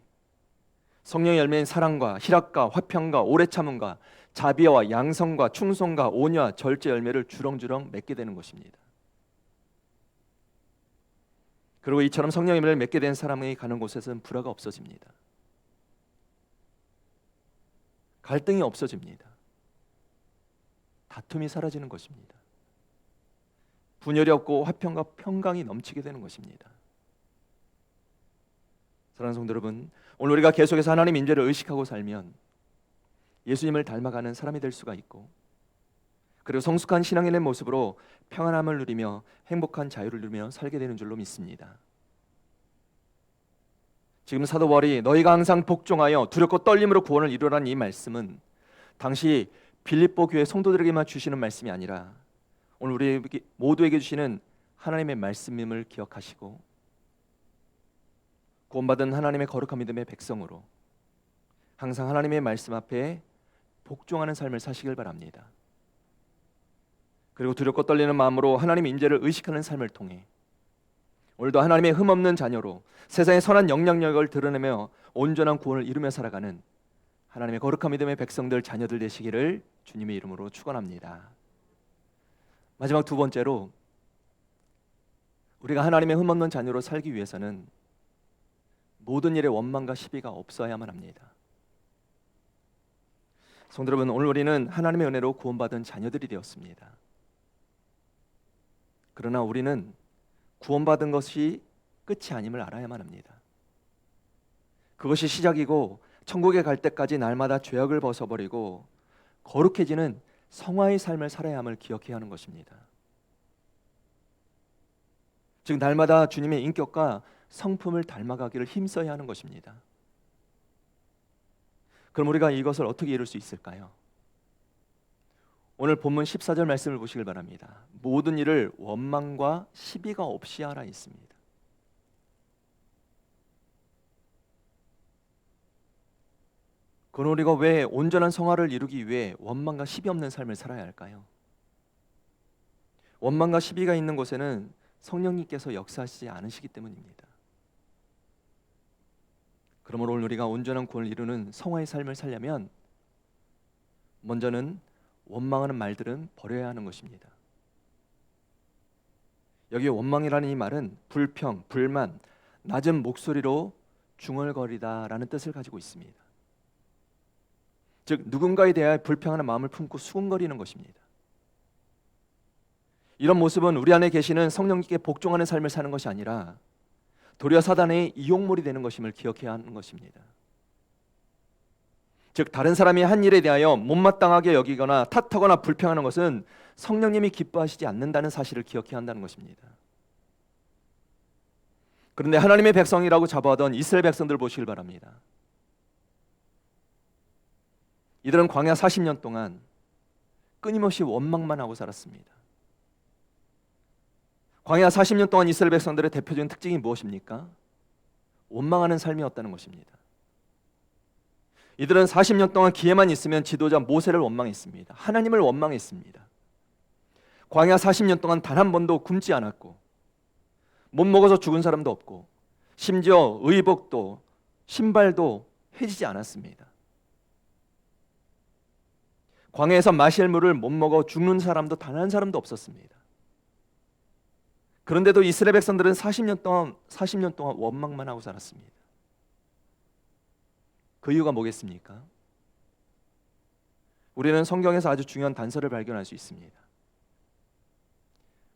성령의 열매인 사랑과 희락과 화평과 오래 참음과 자비와 양성과 충성과 온유와 절제 열매를 주렁주렁 맺게 되는 것입니다. 그리고 이처럼 성령의 열매를 맺게 된 사람이 가는 곳에서는 불화가 없어집니다. 갈등이 없어집니다. 다툼이 사라지는 것입니다. 분열이 없고 화평과 평강이 넘치게 되는 것입니다. 사랑하는 성도 여러분, 오늘 우리가 계속해서 하나님 임재를 의식하고 살면 예수님을 닮아가는 사람이 될 수가 있고, 그리고 성숙한 신앙인의 모습으로 평안함을 누리며 행복한 자유를 누리며 살게 되는 줄로 믿습니다. 지금 사도 바울이 너희가 항상 복종하여 두렵고 떨림으로 구원을 이루라는 이 말씀은 당시 빌립보 교회 성도들에게만 주시는 말씀이 아니라 오늘 우리 모두에게 주시는 하나님의 말씀임을 기억하시고 구원받은 하나님의 거룩한 믿음의 백성으로 항상 하나님의 말씀 앞에 복종하는 삶을 사시길 바랍니다. 그리고 두렵고 떨리는 마음으로 하나님의 임재를 의식하는 삶을 통해 오늘도 하나님의 흠없는 자녀로 세상의 선한 영향력을 드러내며 온전한 구원을 이루며 살아가는 하나님의 거룩한 믿음의 백성들, 자녀들 되시기를 주님의 이름으로 축원합니다. 마지막 두 번째로, 우리가 하나님의 흠없는 자녀로 살기 위해서는 모든 일에 원망과 시비가 없어야만 합니다. 성도 여러분, 오늘 우리는 하나님의 은혜로 구원받은 자녀들이 되었습니다. 그러나 우리는 구원받은 것이 끝이 아님을 알아야만 합니다. 그것이 시작이고 천국에 갈 때까지 날마다 죄악을 벗어버리고 거룩해지는 성화의 삶을 살아야 함을 기억해야 하는 것입니다. 즉 날마다 주님의 인격과 성품을 닮아가기를 힘써야 하는 것입니다. 그럼 우리가 이것을 어떻게 이룰 수 있을까요? 오늘 본문 14절 말씀을 보시길 바랍니다. 모든 일을 원망과 시비가 없이 하라 있습니다. 그럼 우리가 왜 온전한 성화를 이루기 위해 원망과 시비 없는 삶을 살아야 할까요? 원망과 시비가 있는 곳에는 성령님께서 역사하시지 않으시기 때문입니다. 그러므로 오늘 우리가 온전한 구원을 이루는 성화의 삶을 살려면 먼저는 원망하는 말들은 버려야 하는 것입니다. 여기 원망이라는 이 말은 불평, 불만, 낮은 목소리로 중얼거리다라는 뜻을 가지고 있습니다. 즉 누군가에 대하여 불평하는 마음을 품고 수군거리는 것입니다. 이런 모습은 우리 안에 계시는 성령님께 복종하는 삶을 사는 것이 아니라 도리어 사단의 이용물이 되는 것임을 기억해야 하는 것입니다. 즉 다른 사람이 한 일에 대하여 못마땅하게 여기거나 탓하거나 불평하는 것은 성령님이 기뻐하시지 않는다는 사실을 기억해야 한다는 것입니다. 그런데 하나님의 백성이라고 자부하던 이스라엘 백성들 보시길 바랍니다. 이들은 광야 40년 동안 끊임없이 원망만 하고 살았습니다. 광야 40년 동안 이스라엘 백성들의 대표적인 특징이 무엇입니까? 원망하는 삶이었다는 것입니다. 이들은 40년 동안 기회만 있으면 지도자 모세를 원망했습니다. 하나님을 원망했습니다. 광야 40년 동안 단 한 번도 굶지 않았고 못 먹어서 죽은 사람도 없고 심지어 의복도 신발도 해지지 않았습니다. 광야에서 마실 물을 못 먹어 죽는 사람도 단 한 사람도 없었습니다. 그런데도 이스라엘 백성들은 40년 동안 원망만 하고 살았습니다. 그 이유가 뭐겠습니까? 우리는 성경에서 아주 중요한 단서를 발견할 수 있습니다.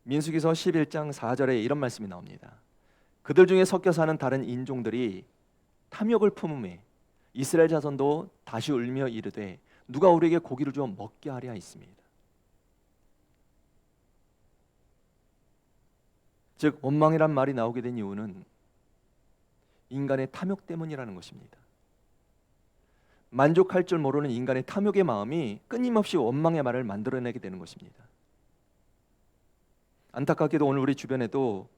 민수기서 11장 4절에 이런 말씀이 나옵니다. 그들 중에 섞여 사는 다른 인종들이 탐욕을 품음에 이스라엘 자손도 다시 울며 이르되 누가 우리에게 고기를 주어 먹게 하랴 했습니다. 즉 원망이란 말이 나오게 된 이유는 인간의 탐욕 때문이라는 것입니다. 만족할 줄 모르는 인간의 탐욕의 마음이 끊임없이 원망의 말을 만들어내게 되는 것입니다. 안타깝게도 오늘 우리 주변에도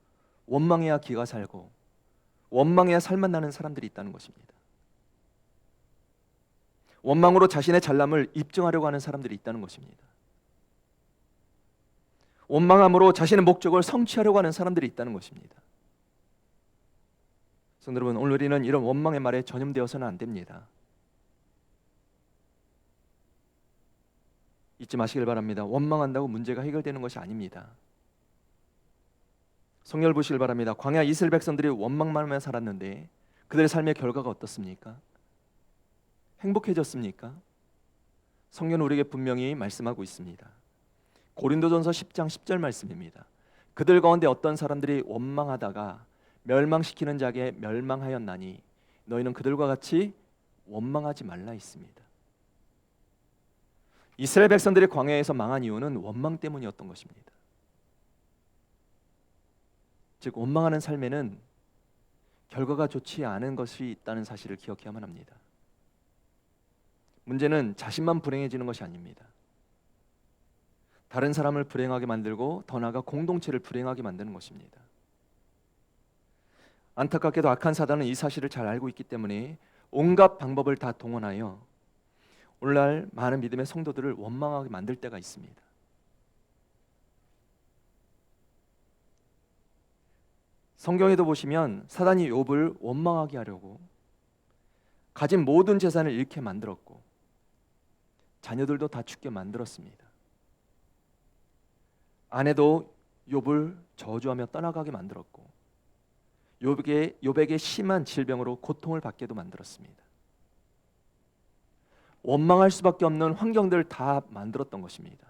원망해야 기가 살고 원망해야 살만 나는 사람들이 있다는 것입니다. 원망으로 자신의 잘남을 입증하려고 하는 사람들이 있다는 것입니다. 원망함으로 자신의 목적을 성취하려고 하는 사람들이 있다는 것입니다. 성도 여러분, 오늘 우리는 이런 원망의 말에 전염되어서는 안 됩니다. 잊지 마시길 바랍니다. 원망한다고 문제가 해결되는 것이 아닙니다. 성경을 보시길 바랍니다. 광야 이스라엘 백성들이 원망만 하며 살았는데 그들의 삶의 결과가 어떻습니까? 행복해졌습니까? 성경은 우리에게 분명히 말씀하고 있습니다. 고린도전서 10장 10절 말씀입니다. 그들 가운데 어떤 사람들이 원망하다가 멸망시키는 자에게 멸망하였나니 너희는 그들과 같이 원망하지 말라 했습니다. 이스라엘 백성들이 광야에서 망한 이유는 원망 때문이었던 것입니다. 즉 원망하는 삶에는 결과가 좋지 않은 것이 있다는 사실을 기억해야만 합니다. 문제는 자신만 불행해지는 것이 아닙니다. 다른 사람을 불행하게 만들고 더 나아가 공동체를 불행하게 만드는 것입니다. 안타깝게도 악한 사단은 이 사실을 잘 알고 있기 때문에 온갖 방법을 다 동원하여 오늘날 많은 믿음의 성도들을 원망하게 만들 때가 있습니다. 성경에도 보시면 사단이 욥을 원망하게 하려고 가진 모든 재산을 잃게 만들었고 자녀들도 다 죽게 만들었습니다. 아내도 욥을 저주하며 떠나가게 만들었고 욥에게 심한 질병으로 고통을 받게도 만들었습니다. 원망할 수밖에 없는 환경들을 다 만들었던 것입니다.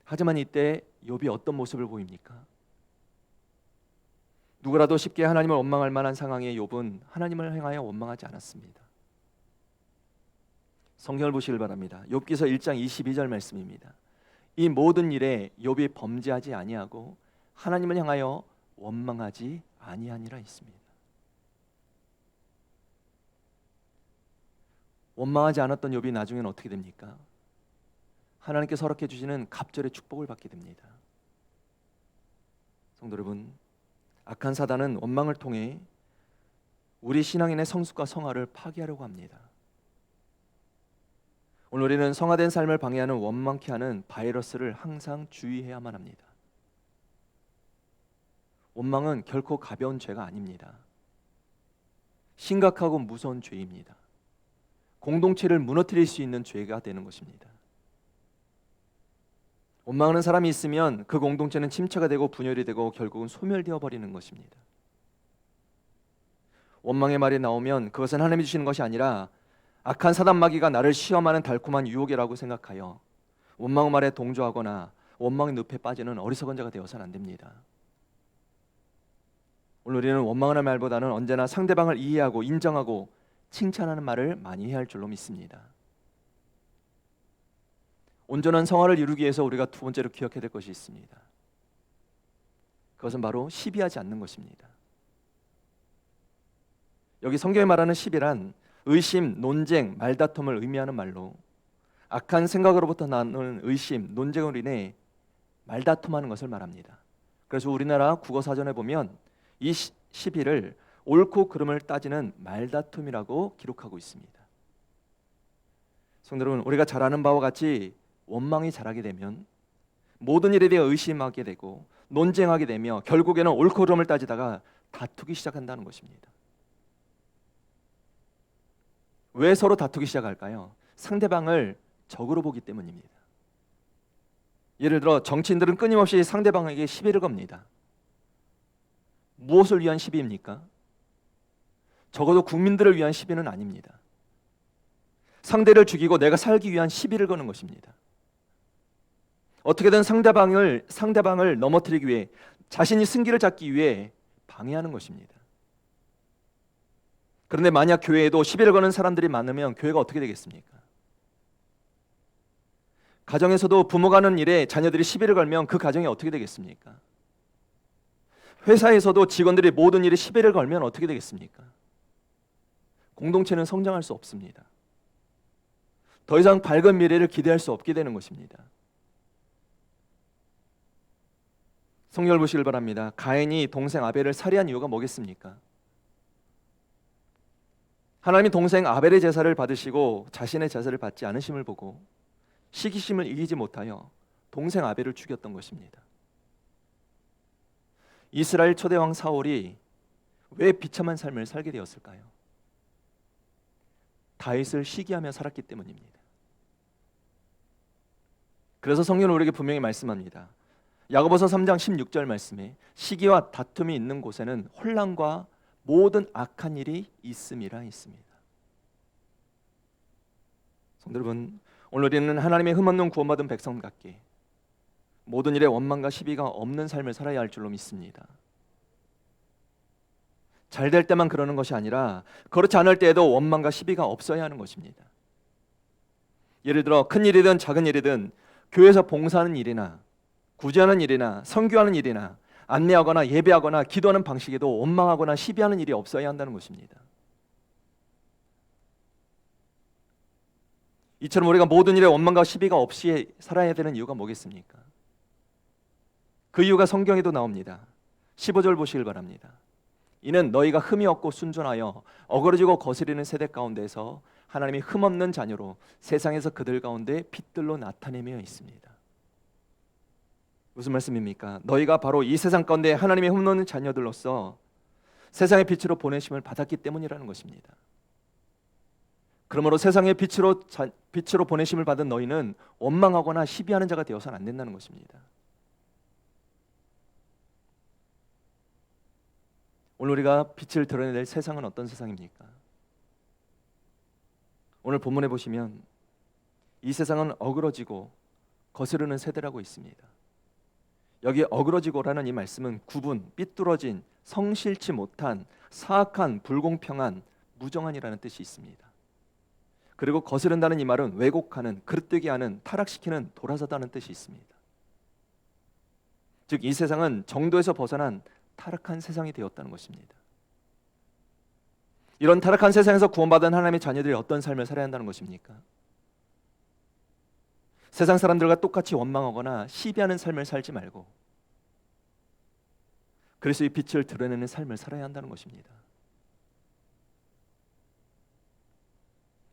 하지만 이때 욥이 어떤 모습을 보입니까? 누구라도 쉽게 하나님을 원망할 만한 상황에 욥은 하나님을 향하여 원망하지 않았습니다. 성경을 보시길 바랍니다. 욥기서 1장 22절 말씀입니다. 이 모든 일에 욥이 범죄하지 아니하고 하나님을 향하여 원망하지 아니하니라 했습니다. 원망하지 않았던 욥이 나중에는 어떻게 됩니까? 하나님께서 허락해 주시는 갑절의 축복을 받게 됩니다. 성도 여러분, 악한 사단은 원망을 통해 우리 신앙인의 성숙과 성화를 파괴하려고 합니다. 오늘 우리는 성화된 삶을 방해하는 원망케 하는 바이러스를 항상 주의해야만 합니다. 원망은 결코 가벼운 죄가 아닙니다. 심각하고 무서운 죄입니다. 공동체를 무너뜨릴 수 있는 죄가 되는 것입니다. 원망하는 사람이 있으면 그 공동체는 침체가 되고 분열이 되고 결국은 소멸되어 버리는 것입니다. 원망의 말이 나오면 그것은 하나님이 주시는 것이 아니라 악한 사단마귀가 나를 시험하는 달콤한 유혹이라고 생각하여 원망의 말에 동조하거나 원망의 늪에 빠지는 어리석은 자가 되어서는 안 됩니다. 오늘 우리는 원망하는 말보다는 언제나 상대방을 이해하고 인정하고 칭찬하는 말을 많이 해야 할 줄로 믿습니다. 온전한 성화를 이루기 위해서 우리가 두 번째로 기억해야 될 것이 있습니다. 그것은 바로 시비하지 않는 것입니다. 여기 성경에 말하는 시비란 의심, 논쟁, 말다툼을 의미하는 말로 악한 생각으로부터 나는 의심, 논쟁으로 인해 말다툼하는 것을 말합니다. 그래서 우리나라 국어사전에 보면 이 시비를 옳고 그름을 따지는 말다툼이라고 기록하고 있습니다. 성도 여러분, 우리가 잘 아는 바와 같이 원망이 자라게 되면 모든 일에 대해 의심하게 되고 논쟁하게 되며 결국에는 옳고 그름을 따지다가 다투기 시작한다는 것입니다. 왜 서로 다투기 시작할까요? 상대방을 적으로 보기 때문입니다. 예를 들어 정치인들은 끊임없이 상대방에게 시비를 겁니다. 무엇을 위한 시비입니까? 적어도 국민들을 위한 시비는 아닙니다. 상대를 죽이고 내가 살기 위한 시비를 거는 것입니다. 어떻게든 상대방을 넘어뜨리기 위해 자신이 승기를 잡기 위해 방해하는 것입니다. 그런데 만약 교회에도 시비를 거는 사람들이 많으면 교회가 어떻게 되겠습니까? 가정에서도 부모가 하는 일에 자녀들이 시비를 걸면 그 가정이 어떻게 되겠습니까? 회사에서도 직원들이 모든 일에 시비를 걸면 어떻게 되겠습니까? 공동체는 성장할 수 없습니다. 더 이상 밝은 미래를 기대할 수 없게 되는 것입니다. 성경을 보시길 바랍니다. 가인이 동생 아벨을 살해한 이유가 뭐겠습니까? 하나님이 동생 아벨의 제사를 받으시고 자신의 제사를 받지 않으심을 보고 시기심을 이기지 못하여 동생 아벨을 죽였던 것입니다. 이스라엘 초대왕 사울이 왜 비참한 삶을 살게 되었을까요? 다윗을 시기하며 살았기 때문입니다. 그래서 성경은 우리에게 분명히 말씀합니다. 야고보서 3장 16절 말씀에 시기와 다툼이 있는 곳에는 혼란과 모든 악한 일이 있음이라 했습니다. 성도 여러분, 오늘 우리는 하나님의 흠없는 구원받은 백성답게 모든 일에 원망과 시비가 없는 삶을 살아야 할 줄로 믿습니다. 잘 될 때만 그러는 것이 아니라 그렇지 않을 때에도 원망과 시비가 없어야 하는 것입니다. 예를 들어 큰 일이든 작은 일이든 교회에서 봉사하는 일이나 구제하는 일이나 선교하는 일이나 안내하거나 예배하거나 기도하는 방식에도 원망하거나 시비하는 일이 없어야 한다는 것입니다. 이처럼 우리가 모든 일에 원망과 시비가 없이 살아야 되는 이유가 뭐겠습니까? 그 이유가 성경에도 나옵니다. 15절 보시길 바랍니다. 이는 너희가 흠이 없고 순전하여 어그러지고 거스리는 세대 가운데서 하나님이 흠없는 자녀로 세상에서 그들 가운데 빛들로 나타내며 있습니다. 무슨 말씀입니까? 너희가 바로 이 세상 가운데 하나님의 흠없는 자녀들로서 세상의 빛으로 보내심을 받았기 때문이라는 것입니다. 그러므로 세상의 빛으로 보내심을 받은 너희는 원망하거나 시비하는 자가 되어서는 안 된다는 것입니다. 오늘 우리가 빛을 드러낼 세상은 어떤 세상입니까? 오늘 본문에 보시면 이 세상은 어그러지고 거스르는 세대라고 있습니다. 여기 어그러지고라는 이 말씀은 구분, 삐뚤어진, 성실치 못한, 사악한, 불공평한, 무정한이라는 뜻이 있습니다. 그리고 거스른다는 이 말은 왜곡하는, 그릇되게 하는, 타락시키는, 돌아서다는 뜻이 있습니다. 즉 이 세상은 정도에서 벗어난 타락한 세상이 되었다는 것입니다. 이런 타락한 세상에서 구원받은 하나님의 자녀들이 어떤 삶을 살아야 한다는 것입니까? 세상 사람들과 똑같이 원망하거나 시비하는 삶을 살지 말고 그리스도의 빛을 드러내는 삶을 살아야 한다는 것입니다.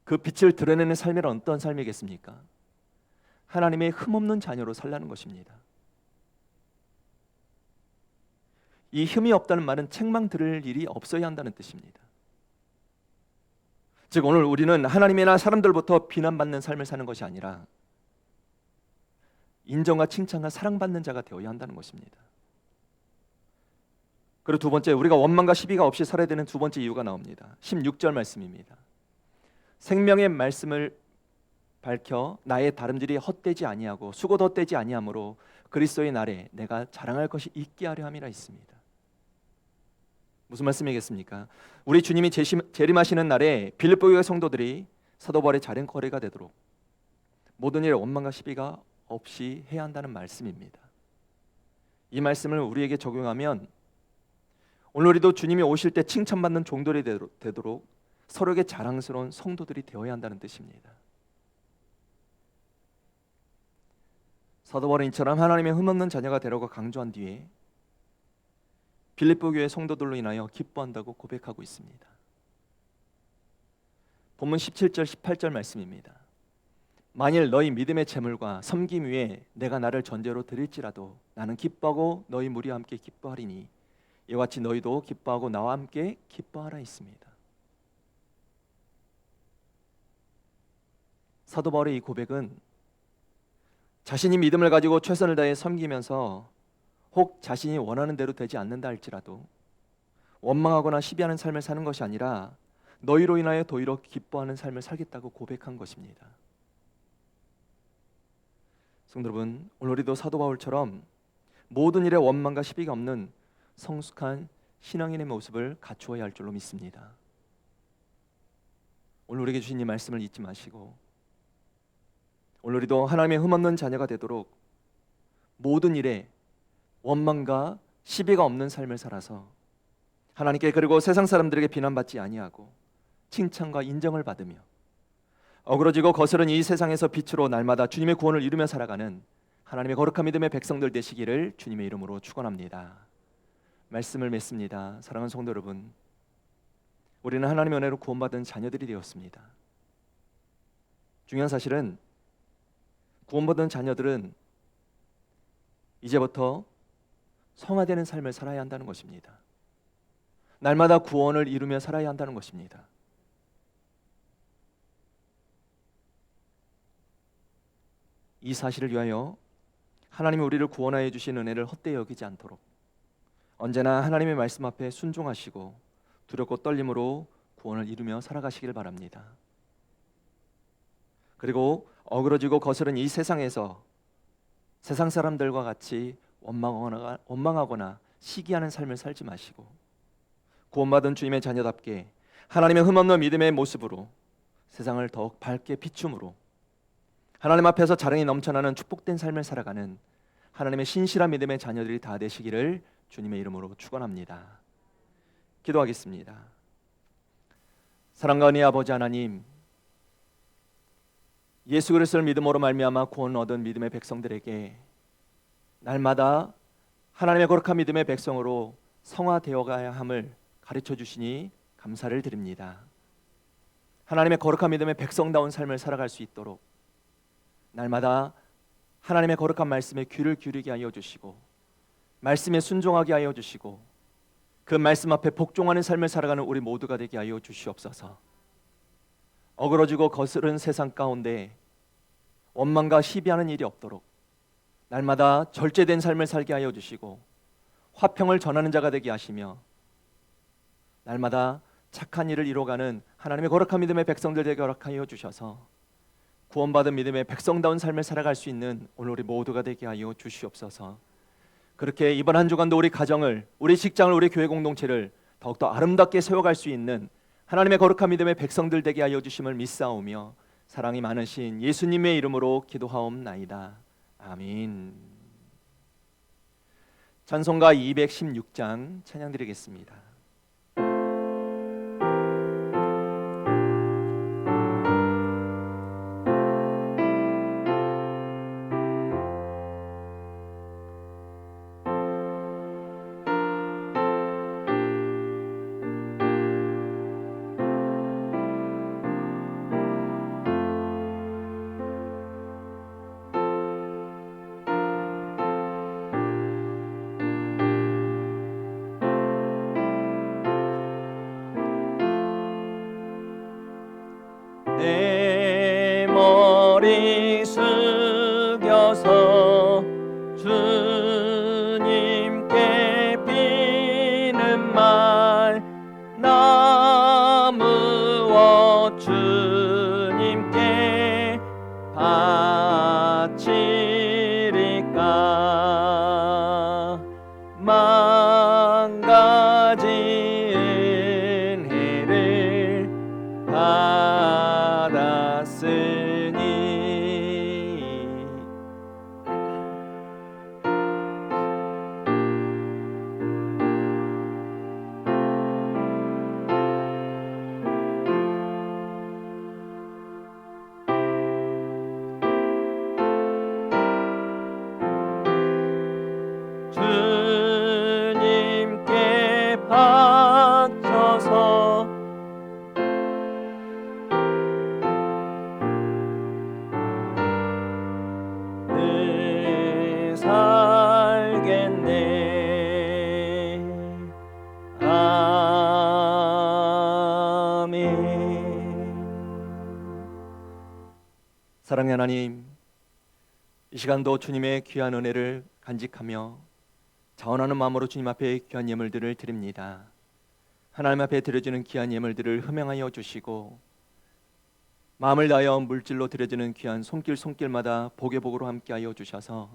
그 빛을 드러내는 삶이란 어떤 삶이겠습니까? 하나님의 흠없는 자녀로 살라는 것입니다. 이 흠이 없다는 말은 책망 들을 일이 없어야 한다는 뜻입니다. 즉 오늘 우리는 하나님이나 사람들부터 비난받는 삶을 사는 것이 아니라 인정과 칭찬과 사랑받는 자가 되어야 한다는 것입니다. 그리고 두 번째, 우리가 원망과 시비가 없이 살아야 되는 두 번째 이유가 나옵니다. 16절 말씀입니다. 생명의 말씀을 밝혀 나의 다름질이 헛되지 아니하고 수고도 헛되지 아니하므로 그리스도의 날에 내가 자랑할 것이 있게 하려 함이라 있습니다. 무슨 말씀이겠습니까? 우리 주님이 재림하시는 날에 빌립보 교회 성도들이 사도 바울의 자랑거리가 되도록 모든 일에 원망과 시비가 없이 해야 한다는 말씀입니다. 이 말씀을 우리에게 적용하면 오늘 우리도 주님이 오실 때 칭찬받는 종들이 되도록 서로에게 자랑스러운 성도들이 되어야 한다는 뜻입니다. 사도 바울은 이처럼 하나님의 흠없는 자녀가 되라고 강조한 뒤에 빌립보 교회 성도들로 인하여 기뻐한다고 고백하고 있습니다. 본문 17절 18절 말씀입니다. 만일 너희 믿음의 재물과 섬김 위에 내가 나를 전제로 드릴지라도 나는 기뻐하고 너희 무리와 함께 기뻐하리니 이와 같이 너희도 기뻐하고 나와 함께 기뻐하라 했습니다. 사도 바울의 이 고백은 자신이 믿음을 가지고 최선을 다해 섬기면서 혹 자신이 원하는 대로 되지 않는다 할지라도 원망하거나 시비하는 삶을 사는 것이 아니라 너희로 인하여 도리어 기뻐하는 삶을 살겠다고 고백한 것입니다. 성도 여러분, 오늘 우리도 사도 바울처럼 모든 일에 원망과 시비가 없는 성숙한 신앙인의 모습을 갖추어야 할 줄로 믿습니다. 오늘 우리에게 주신 이 말씀을 잊지 마시고 오늘 우리도 하나님의 흠없는 자녀가 되도록 모든 일에 원망과 시비가 없는 삶을 살아서 하나님께 그리고 세상 사람들에게 비난받지 아니하고 칭찬과 인정을 받으며 어그러지고 거스른 이 세상에서 빛으로 날마다 주님의 구원을 이루며 살아가는 하나님의 거룩한 믿음의 백성들 되시기를 주님의 이름으로 축원합니다. 말씀을 맺습니다. 사랑하는 성도 여러분, 우리는 하나님의 은혜로 구원받은 자녀들이 되었습니다. 중요한 사실은 구원받은 자녀들은 이제부터 성화되는 삶을 살아야 한다는 것입니다. 날마다 구원을 이루며 살아야 한다는 것입니다. 이 사실을 위하여 하나님이 우리를 구원하여 주신 은혜를 헛되이 여기지 않도록 언제나 하나님의 말씀 앞에 순종하시고 두렵고 떨림으로 구원을 이루며 살아가시길 바랍니다. 그리고 어그러지고 거스른 이 세상에서 세상 사람들과 같이 원망하거나 시기하는 삶을 살지 마시고 구원받은 주님의 자녀답게 하나님의 흠없는 믿음의 모습으로 세상을 더욱 밝게 비춤으로 하나님 앞에서 자랑이 넘쳐나는 축복된 삶을 살아가는 하나님의 신실한 믿음의 자녀들이 다 되시기를 주님의 이름으로 축원합니다. 기도하겠습니다. 사랑과 은혜의 아버지 하나님, 예수 그리스도를 믿음으로 말미암아 구원 얻은 믿음의 백성들에게 날마다 하나님의 거룩한 믿음의 백성으로 성화되어 가야 함을 가르쳐 주시니 감사를 드립니다. 하나님의 거룩한 믿음의 백성다운 삶을 살아갈 수 있도록 날마다 하나님의 거룩한 말씀에 귀를 기울이게 하여 주시고 말씀에 순종하게 하여 주시고 그 말씀 앞에 복종하는 삶을 살아가는 우리 모두가 되게 하여 주시옵소서. 어그러지고 거스른 세상 가운데 원망과 시비하는 일이 없도록 날마다 절제된 삶을 살게 하여 주시고 화평을 전하는 자가 되게 하시며 날마다 착한 일을 이루어가는 하나님의 거룩한 믿음의 백성들 되게 허락하여 주셔서 구원받은 믿음의 백성다운 삶을 살아갈 수 있는 오늘 우리 모두가 되게 하여 주시옵소서. 그렇게 이번 한 주간도 우리 가정을, 우리 직장을, 우리 교회 공동체를 더욱더 아름답게 세워갈 수 있는 하나님의 거룩한 믿음의 백성들 되게 하여 주심을 믿사오며 사랑이 많으신 예수님의 이름으로 기도하옵나이다. 아멘. 찬송가 216장 찬양 드리겠습니다. 내 머리 숙여서 주님께 비는 말 나무어 주님께 바치리까 만가지 은혜를 받았으니 주님께 바쳐서 늘 살겠네. 아멘. 사랑의 하나님, 이 시간도 주님의 귀한 은혜를 간직하며 자원하는 마음으로 주님 앞에 귀한 예물들을 드립니다. 하나님 앞에 드려지는 귀한 예물들을 흠양하여 주시고 마음을 다하여 물질로 드려지는 귀한 손길마다 복의 복으로 함께하여 주셔서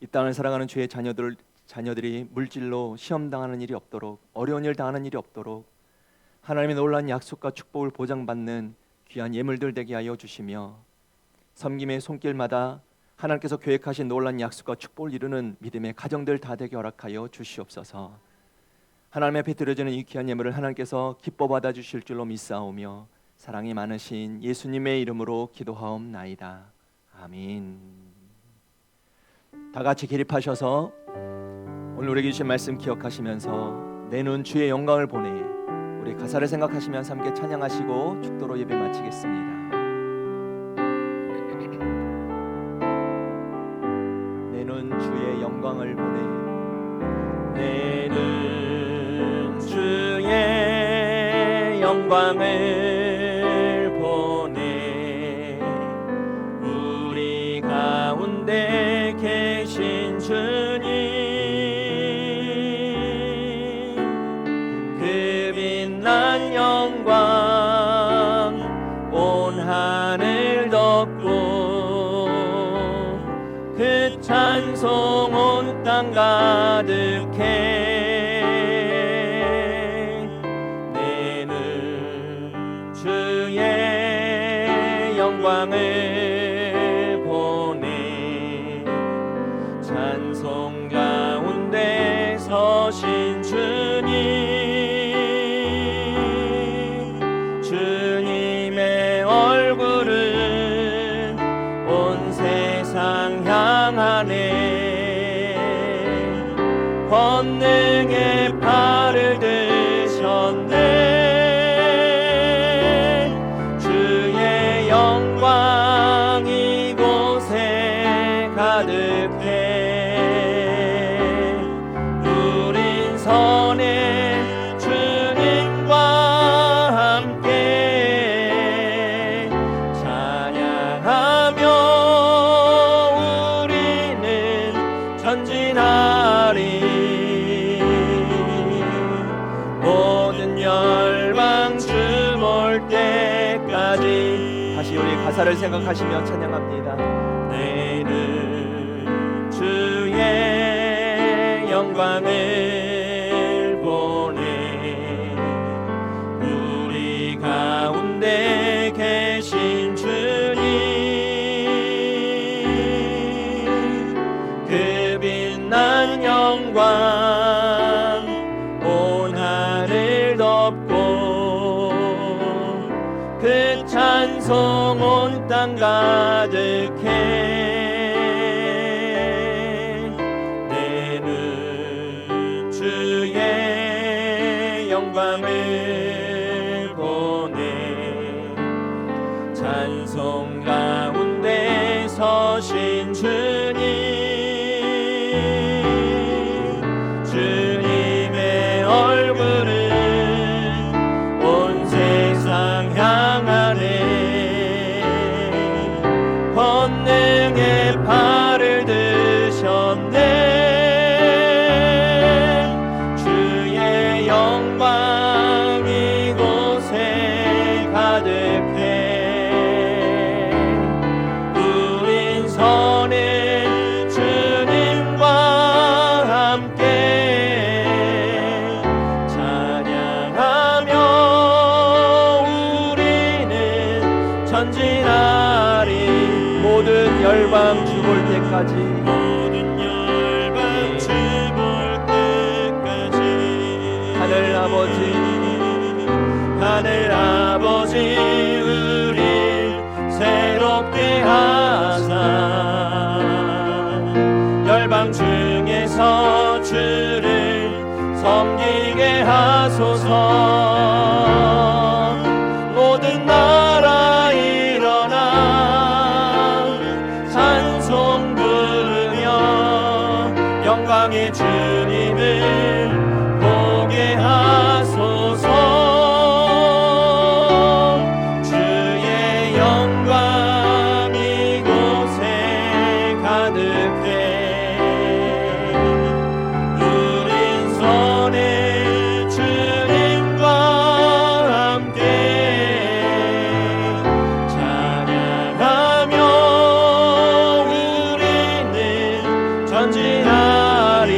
이 땅을 살아가는 주의 자녀들이 물질로 시험당하는 일이 없도록, 어려운 일 당하는 일이 없도록 하나님의 놀라운 약속과 축복을 보장받는 귀한 예물들 되게 하여 주시며 섬김의 손길마다 하나님께서 계획하신 놀라운 약속과 축복을 이루는 믿음의 가정들 다 되게 허락하여 주시옵소서. 하나님 앞에 드려지는 이 귀한 예물을 하나님께서 기뻐 받아주실 줄로 믿사오며 사랑이 많으신 예수님의 이름으로 기도하옵나이다. 아멘. 다 같이 기립하셔서 오늘 우리에게 주신 말씀 기억하시면서 내 눈 주의 영광을 보내 우리 가사를 생각하시면서 함께 찬양하시고 축도로 예배 마치겠습니다. 내 눈 주의 영광을 보내 내 눈 주의 영광을 보내 우리 가운데 계신 땅 가득해 내는 주의 영광을 보내 찬송 가운데 서신 주님의 얼굴은 온 세상 향하네 권능의 팔을 드셨네 주의 영광 이곳에 가득해 우린 선의 주님과 함께 찬양하며 우리는 전진하리 모든 열방 주 볼 때까지 다시 우리 가사를 생각하시며 찬양합니다. 내는 주의 영광을 보내 우리 가운데 계신 주님 그 빛난 영광 온 하늘 덮고 그 찬송 온 땅 가득해 내는 주의 영광을 보내 찬송 가운데 서신 주님의 얼굴은 온 세상 향하네 권능의 팔을 드셨네 주의 영광 이곳에 가득해 우린 선의 주님과 함께 찬양하며 우리는 전진하리 모든 열방 주 볼 때까지 모든 열방 주 볼 때까지 하늘 아버지 우리 새롭게 하사 열방 중에서 주를 섬기게 하소서 모든 나라 일어나 찬송 부르며 영광의 주님을 보게 하소서 주의 영광 이곳에 가득해 우린 선의 주님과 함께 찬양하며 우리는 전진하리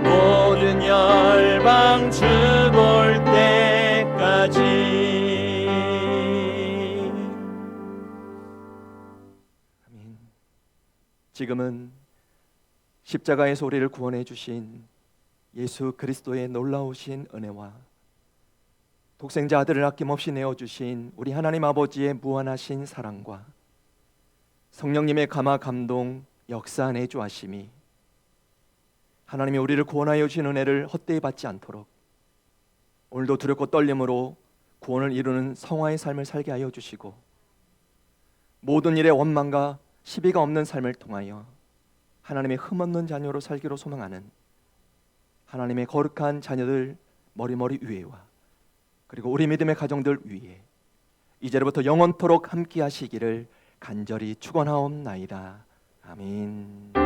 모든 열방 주 볼 때까지 아멘. 지금은 십자가에서 우리를 구원해 주신 예수 그리스도의 놀라우신 은혜와 독생자 아들을 아낌없이 내어주신 우리 하나님 아버지의 무한하신 사랑과 성령님의 감화 감동 역사 내주하심이 하나님이 우리를 구원하여 주신 은혜를 헛되이 받지 않도록 오늘도 두렵고 떨림으로 구원을 이루는 성화의 삶을 살게 하여 주시고 모든 일에 원망과 시비가 없는 삶을 통하여 하나님의 흠없는 자녀로 살기로 소망하는 하나님의 거룩한 자녀들 머리머리 위에와 그리고 우리 믿음의 가정들 위에 이제로부터 영원토록 함께 하시기를 간절히 축원하옵나이다. 아멘.